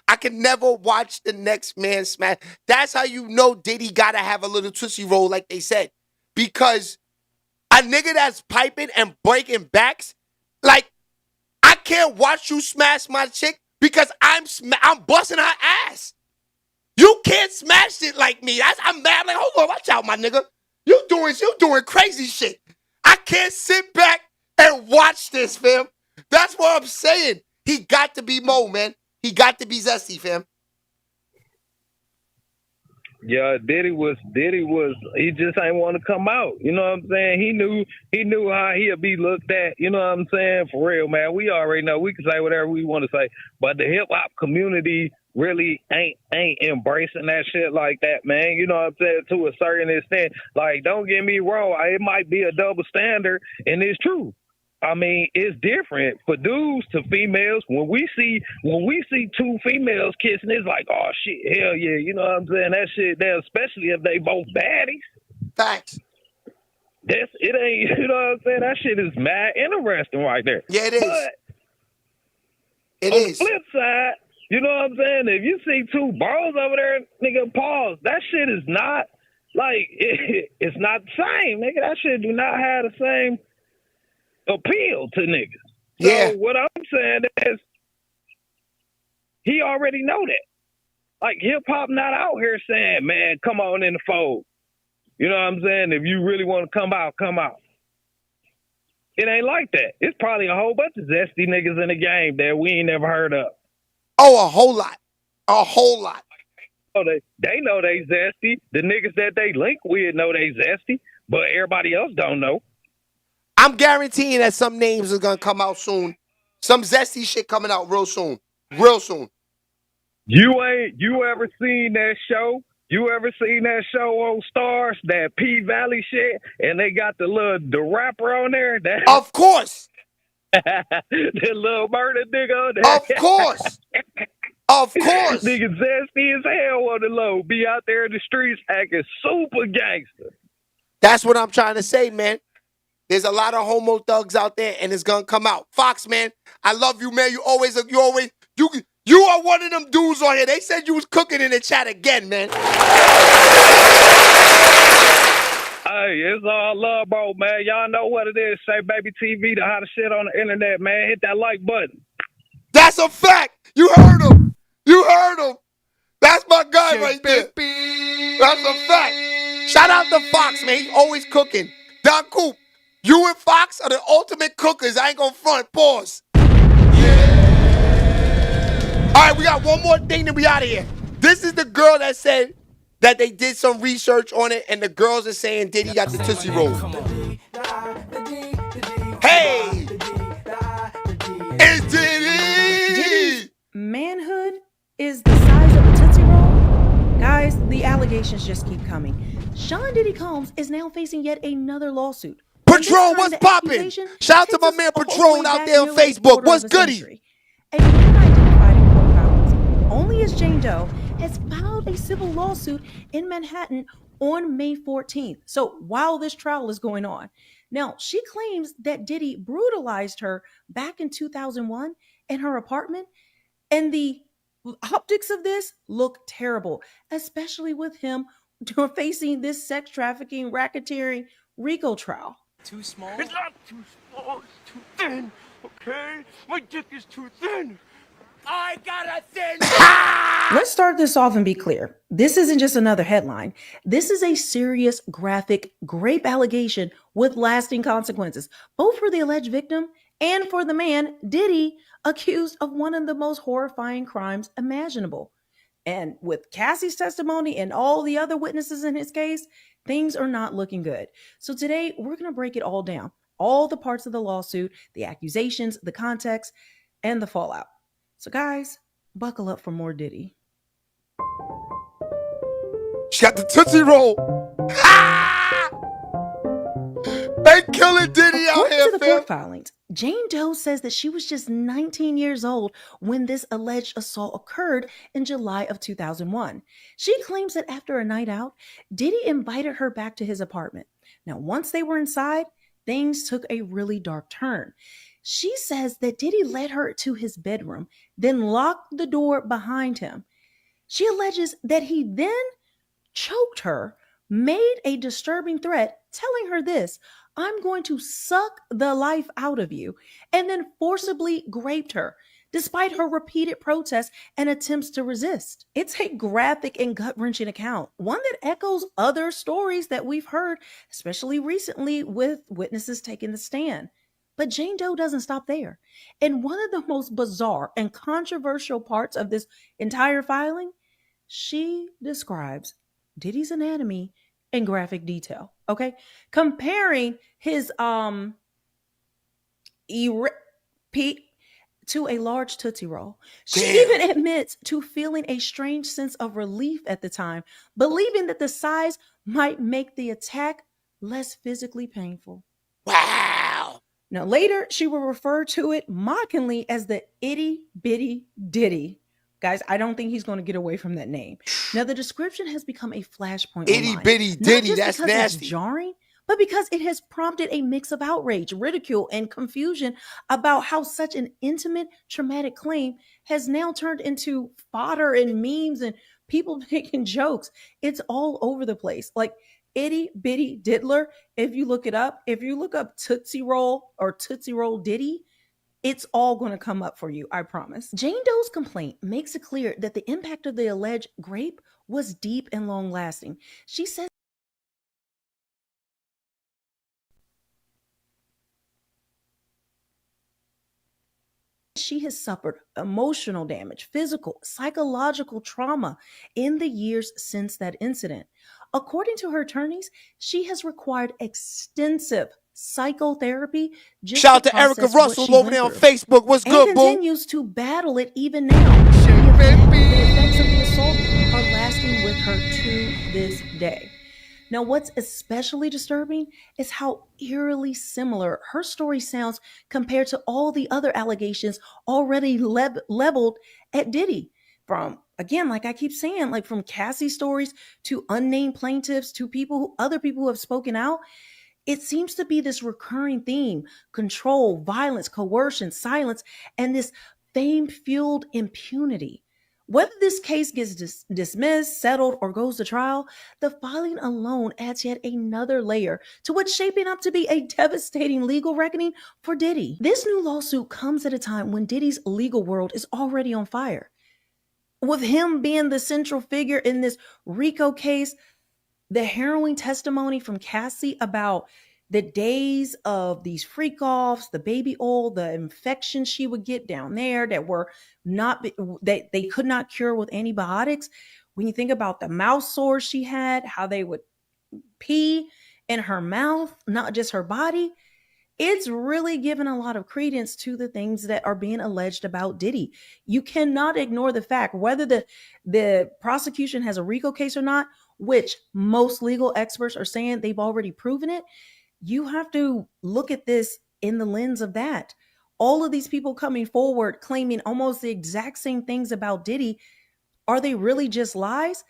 I can never watch the next man smash. That's how you know Diddy gotta have a little tootsie roll, like they said. Because a nigga that's piping and breaking backs, like, I can't watch you smash my chick because I'm busting her ass. You can't smash it like me. I'm mad. Like, hold on, watch out, my nigga. You doing crazy shit. I can't sit back and watch this, fam. That's what I'm saying. He got to be Mo, man. He got to be Zesty, fam. Yeah, Diddy was he just ain't want to come out. You know what I'm saying? He knew how he'd be looked at. You know what I'm saying? For real, man. We already know we can say whatever we want to say, but the hip hop community really ain't embracing that shit like that, man. You know what I'm saying? To a certain extent. Like, don't get me wrong, it might be a double standard, and it's true. I mean, it's different for dudes to females. When we see two females kissing, it's like, oh shit, hell yeah, you know what I'm saying? That shit there, especially if they both baddies. Facts. It ain't, you know what I'm saying? That shit is mad interesting right there. Yeah, it is. But on the flip side, you know what I'm saying? If you see two bros over there, nigga, pause. That shit is not like it's not the same, nigga. That shit do not have the same appeal to niggas. So what I'm saying is he already know that. Like, hip hop not out here saying, man, come on in the fold. You know what I'm saying? If you really want to come out, come out. It ain't like that. It's probably a whole bunch of zesty niggas in the game that we ain't never heard of. Oh, a whole lot. A whole lot. Oh, they know they zesty. The niggas that they link with know they zesty, but everybody else don't know. I'm guaranteeing that some names are gonna come out soon. Some zesty shit coming out real soon. Real soon. You ever seen that show? You ever seen that show on Stars, that P Valley shit, and they got the rapper on there? Of course. The little murder nigga on there. Of course. Of course. Nigga zesty as hell on the low. Be out there in the streets acting super gangster. That's what I'm trying to say, man. There's a lot of homo thugs out there, and it's gonna come out. Fox, man, I love you, man. You are one of them dudes on here. They said you was cooking in the chat again, man. Hey, it's all love, bro, man. Y'all know what it is. Say Baby TV, the hottest shit on the internet, man. Hit that like button. That's a fact. You heard him. You heard him. That's my guy right there. That's a fact. Shout out to Fox, man. He always cooking. Don Coop, you and Fox are the ultimate cookers. I ain't gonna front. Pause. All right, we got one more thing to be out of here. This is the girl that said that they did some research on it, and the girls are saying Diddy got the Tootsie Roll. Hey! It's Diddy! Diddy's manhood is the size of a Tootsie Roll? Guys, the allegations just keep coming. Sean Diddy Combs is now facing yet another lawsuit. Patron, what's poppin'? Shout out to my man Patron out there on Facebook. What's goody? A woman identified in court filings only as Jane Doe has filed a civil lawsuit in Manhattan on May 14th. So while this trial is going on. Now, she claims that Diddy brutalized her back in 2001 in her apartment, and the optics of this look terrible, especially with him facing this sex trafficking, racketeering RICO trial. Too small? It's not too small, it's too thin, okay? My dick is too thin. I got a thin. Let's start this off and be clear. This isn't just another headline. This is a serious, graphic, grape allegation with lasting consequences, both for the alleged victim and for the man, Diddy, accused of one of the most horrifying crimes imaginable. And with Cassie's testimony and all the other witnesses in his case, things are not looking good. So today, we're going to break it all down. All the parts of the lawsuit, the accusations, the context, and the fallout. So guys, buckle up for more Diddy. She got the Tootsie Roll. They killing Diddy out According here, to the fam. court filings, Jane Doe says that she was just 19 years old when this alleged assault occurred in July of 2001. She claims that after a night out, Diddy invited her back to his apartment. Now, once they were inside, things took a really dark turn. She says that Diddy led her to his bedroom, then locked the door behind him. She alleges that he then choked her, made a disturbing threat, telling her this: "I'm going to suck the life out of you," and then forcibly raped her, despite her repeated protests and attempts to resist. It's a graphic and gut-wrenching account, one that echoes other stories that we've heard, especially recently with witnesses taking the stand. But Jane Doe doesn't stop there. And one of the most bizarre and controversial parts of this entire filing, she describes Diddy's anatomy in graphic detail, okay? Comparing his to a large Tootsie Roll. She even admits to feeling a strange sense of relief at the time, believing that the size might make the attack less physically painful. Wow. Now, later, she will refer to it mockingly as the itty bitty Diddy. Guys, I don't think he's going to get away from that name. Now, the description has become a flashpoint. Itty bitty Diddy, that's nasty. It's jarring, but because it has prompted a mix of outrage, ridicule, and confusion about how such an intimate, traumatic claim has now turned into fodder and memes and people making jokes. It's all over the place. Like, itty bitty diddler, if you look up Tootsie Roll or Tootsie Roll Diddy, it's all going to come up for you, I promise. Jane Doe's complaint makes it clear that the impact of the alleged rape was deep and long lasting. She says she has suffered emotional damage, physical, psychological trauma in the years since that incident. According to her attorneys, she has required extensive psychotherapy. Shout out to Erica Russell over there on Facebook. What's good, boo? And continues to battle it even now. The effects of the assault are lasting with her to this day. Now, what's especially disturbing is how eerily similar her story sounds compared to all the other allegations already leveled at Diddy. From, again, like I keep saying, like from Cassie's stories to unnamed plaintiffs to other people who have spoken out, it seems to be this recurring theme: control, violence, coercion, silence, and this fame-fueled impunity. Whether this case gets dismissed, settled, or goes to trial, the filing alone adds yet another layer to what's shaping up to be a devastating legal reckoning for Diddy. This new lawsuit comes at a time when Diddy's legal world is already on fire. with him being the central figure in this RICO case, the harrowing testimony from Cassie about the days of these freak offs, the baby oil, the infections she would get down there that were not that they could not cure with antibiotics. When you think about the mouth sores she had, how they would pee in her mouth, not just her body, it's really given a lot of credence to the things that are being alleged about Diddy. You cannot ignore the fact, whether the prosecution has a RICO case or not, which most legal experts are saying they've already proven it. You have to look at this in the lens of that. All of these people coming forward claiming almost the exact same things about Diddy, are they really just lies?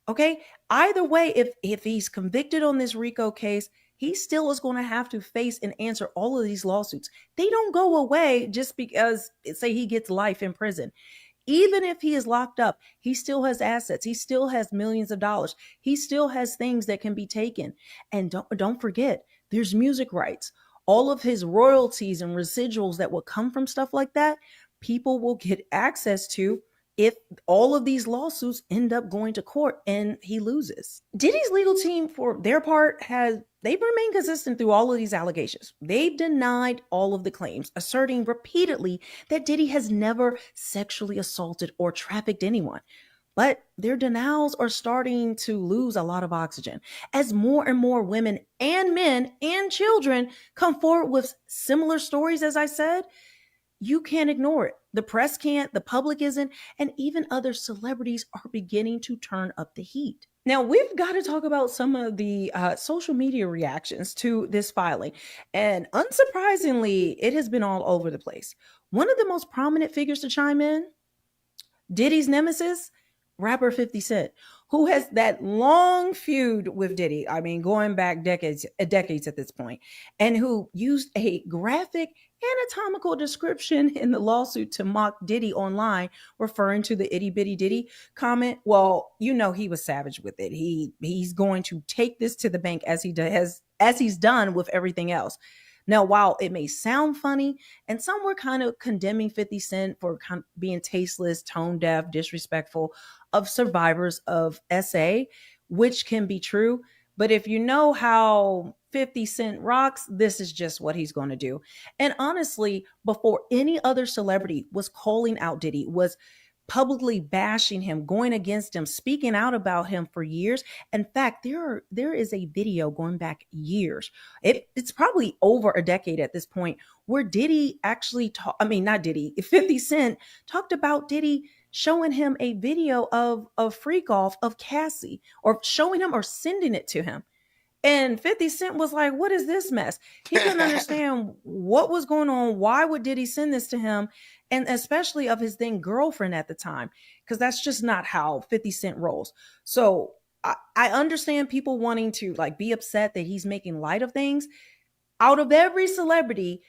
Okay. Either way, if he's convicted on this RICO case, he still is going to have to face and answer all of these lawsuits. They don't go away just because, say, he gets life in prison. Even if he is locked up, he still has assets. He still has millions of dollars. He still has things that can be taken. And don't forget, there's music rights. All of his royalties and residuals that will come from stuff like that, people will get access to if all of these lawsuits end up going to court and he loses. Diddy's legal team, for their part, they've remained consistent through all of these allegations. They've denied all of the claims, asserting repeatedly that Diddy has never sexually assaulted or trafficked anyone. But their denials are starting to lose a lot of oxygen as more and more women and men and children come forward with similar stories. As I said, you can't ignore it. The press can't, the public isn't, and even other celebrities are beginning to turn up the heat. Now, we've got to talk about some of the social media reactions to this filing. And unsurprisingly, it has been all over the place. One of the most prominent figures to chime in, Diddy's nemesis, rapper 50 Cent, who has that long feud with Diddy, I mean, going back decades at this point, and who used a graphic anatomical description in the lawsuit to mock Diddy online, referring to the itty bitty Diddy comment. Well, you know, he was savage with it. He's going to take this to the bank as he's done with everything else. Now, while it may sound funny, and some were kind of condemning 50 Cent for kind of being tasteless, tone deaf, disrespectful of survivors of SA, which can be true. But if you know how 50 Cent rocks, this is just what he's going to do. And honestly, before any other celebrity was calling out Diddy, was publicly bashing him, going against him, speaking out about him for years. In fact, there is a video going back years. It's probably over a decade at this point, where Diddy actually not Diddy, 50 Cent talked about Diddy showing him a video of a freak off of Cassie, or showing him or sending it to him. And 50 Cent was like, what is this mess? He couldn't understand what was going on. Why would Diddy send this to him? And especially of his then girlfriend at the time, because that's just not how 50 Cent rolls. So I understand people wanting to like be upset that he's making light of things. Out of every celebrity,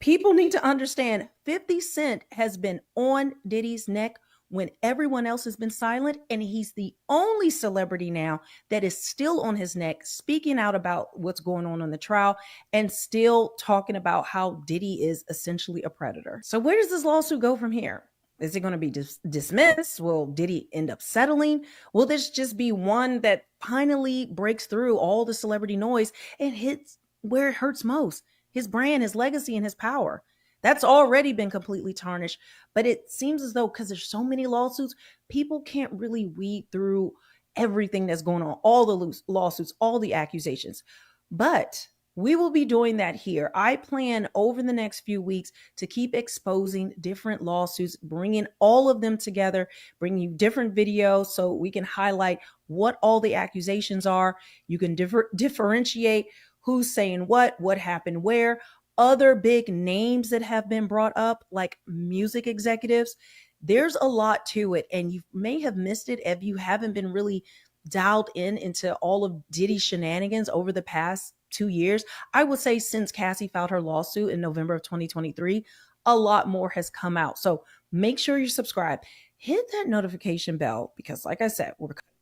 people need to understand 50 Cent has been on Diddy's neck when everyone else has been silent, and he's the only celebrity now that is still on his neck, speaking out about what's going on in the trial and still talking about how Diddy is essentially a predator. So where does this lawsuit go from here? Is it going to be dismissed? Will Diddy end up settling? Will this just be one that finally breaks through all the celebrity noise and hits where it hurts most? His brand, his legacy, and his power. That's already been completely tarnished, but it seems as though because there's so many lawsuits, people can't really weed through everything that's going on, all the lawsuits, all the accusations. But we will be doing that here. I plan over the next few weeks to keep exposing different lawsuits, bringing all of them together, bringing you different videos so we can highlight what all the accusations are. You can differentiate who's saying what happened where. Other big names that have been brought up, like music executives, there's a lot to it, and you may have missed it if you haven't been really dialed into all of Diddy's shenanigans over the past 2 years. I would say since Cassie filed her lawsuit in November of 2023, a lot more has come out. So make sure you subscribe, hit that notification bell, because like I said,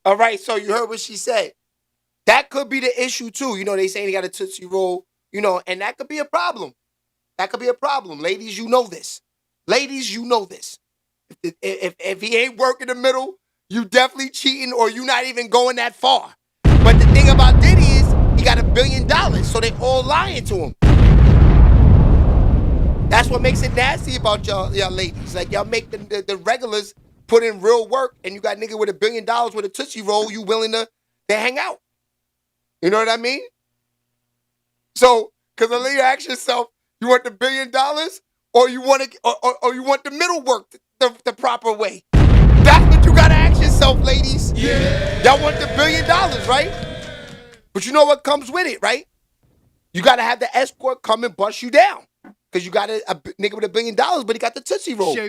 all right, so you heard what she said. That could be the issue too. You know, they saying he got a Tootsie Roll. You know, and that could be a problem. That could be a problem. Ladies, you know this. Ladies, you know this. If he ain't working the middle, you definitely cheating or you not even going that far. But the thing about Diddy is he got $1 billion, so they all lying to him. That's what makes it nasty about y'all ladies. Like y'all make the regulars put in real work, and you got nigga with $1 billion with a Tootsie Roll, you willing to hang out. You know what I mean? So, because a lady asks yourself, you want the $1 billion or you want or you want the middle work the proper way? That's what you gotta ask yourself, ladies. Yeah. Y'all want the $1 billion, right? But you know what comes with it, right? You gotta have the escort come and bust you down. Because you got a nigga with $1 billion, but he got the Tootsie Roll. So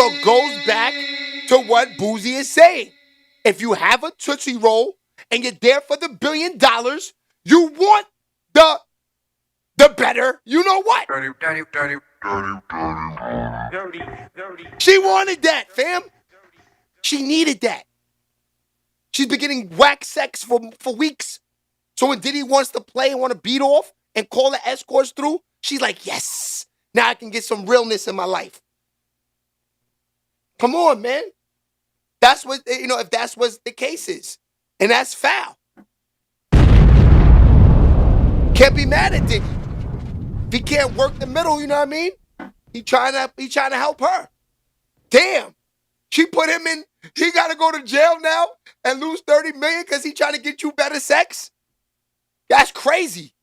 it goes back to what Boozy is saying. If you have a Tootsie Roll and you're there for the $1 billion, you want the better, you know what? She wanted that, fam. She needed that. She's been getting whack sex for weeks. So when Diddy wants to play and want to beat off and call the escorts through, she's like, yes, now I can get some realness in my life. Come on, man. That's what, if that's what the case is. And that's foul. Can't be mad at Diddy. If he can't work the middle, you know what I mean? He trying to help her. Damn. She put him in, he got to go to jail now and lose $30 million because he trying to get you better sex? That's crazy.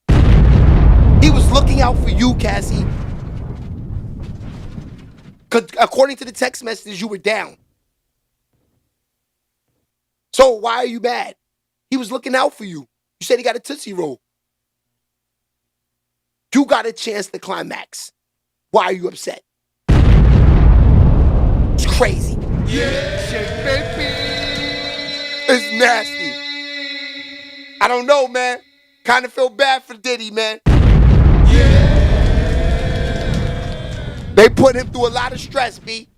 He was looking out for you, Cassie. Because according to the text messages, you were down. So why are you mad? He was looking out for you. You said he got a Tootsie Roll. You got a chance to climax. Why are you upset? It's crazy. Yeah, baby. It's nasty. I don't know, man. Kind of feel bad for Diddy, man. They put him through a lot of stress, B.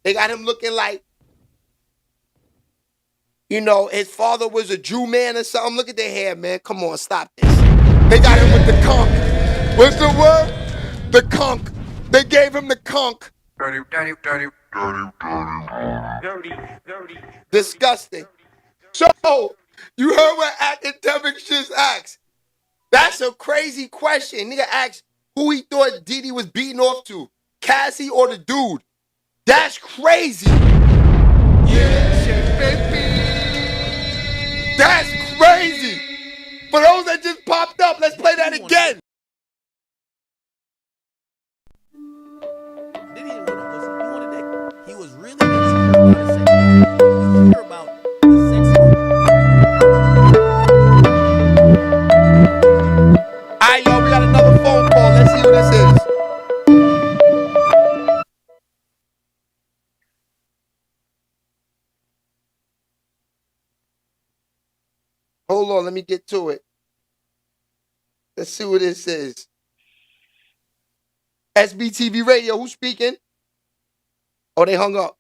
They got him looking like, his father was a Jew man or something. Look at their hair, man. Come on, stop this. They got him with the conch. What's the word? The conch. They gave him the conch. Disgusting. So, you heard what academics just asked. That's a crazy question. Nigga asked who he thought Diddy was beating off to. Cassie or the dude? That's crazy. Yeah, baby. That's crazy. For those that just popped up, let's play that again. Diddy didn't want to listen. He wanted dick. He was really insecure about his sex. All right, y'all, we got another phone call. Let's see who this is. Hold on, let me get to it. Let's see what this is. SBTV Radio, who's speaking? Oh, they hung up.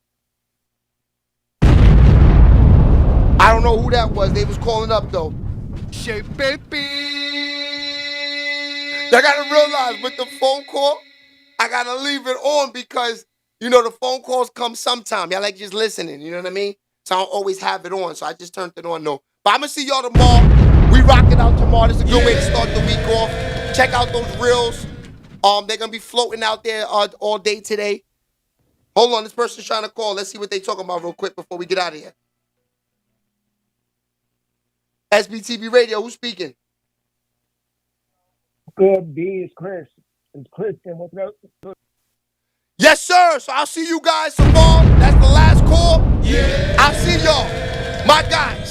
I don't know who that was. They was calling up, though. Shea baby. I gotta realize with the phone call, I gotta leave it on because, the phone calls come sometime. Y'all like just listening, you know what I mean? So I don't always have it on, so I just turned it on, though. But I'm gonna see y'all tomorrow. We rock it out tomorrow. This is a good way to start the week off. Check out those reels. They're gonna be floating out there all day today. Hold on, this person's trying to call. Let's see what they talking about real quick before we get out of here. SBTV Radio, who's speaking? Good, B, it's Chris. It's Christian. What's up? Yes, sir. So I'll see you guys tomorrow. That's the last call. Yeah. I'll see y'all. My guys.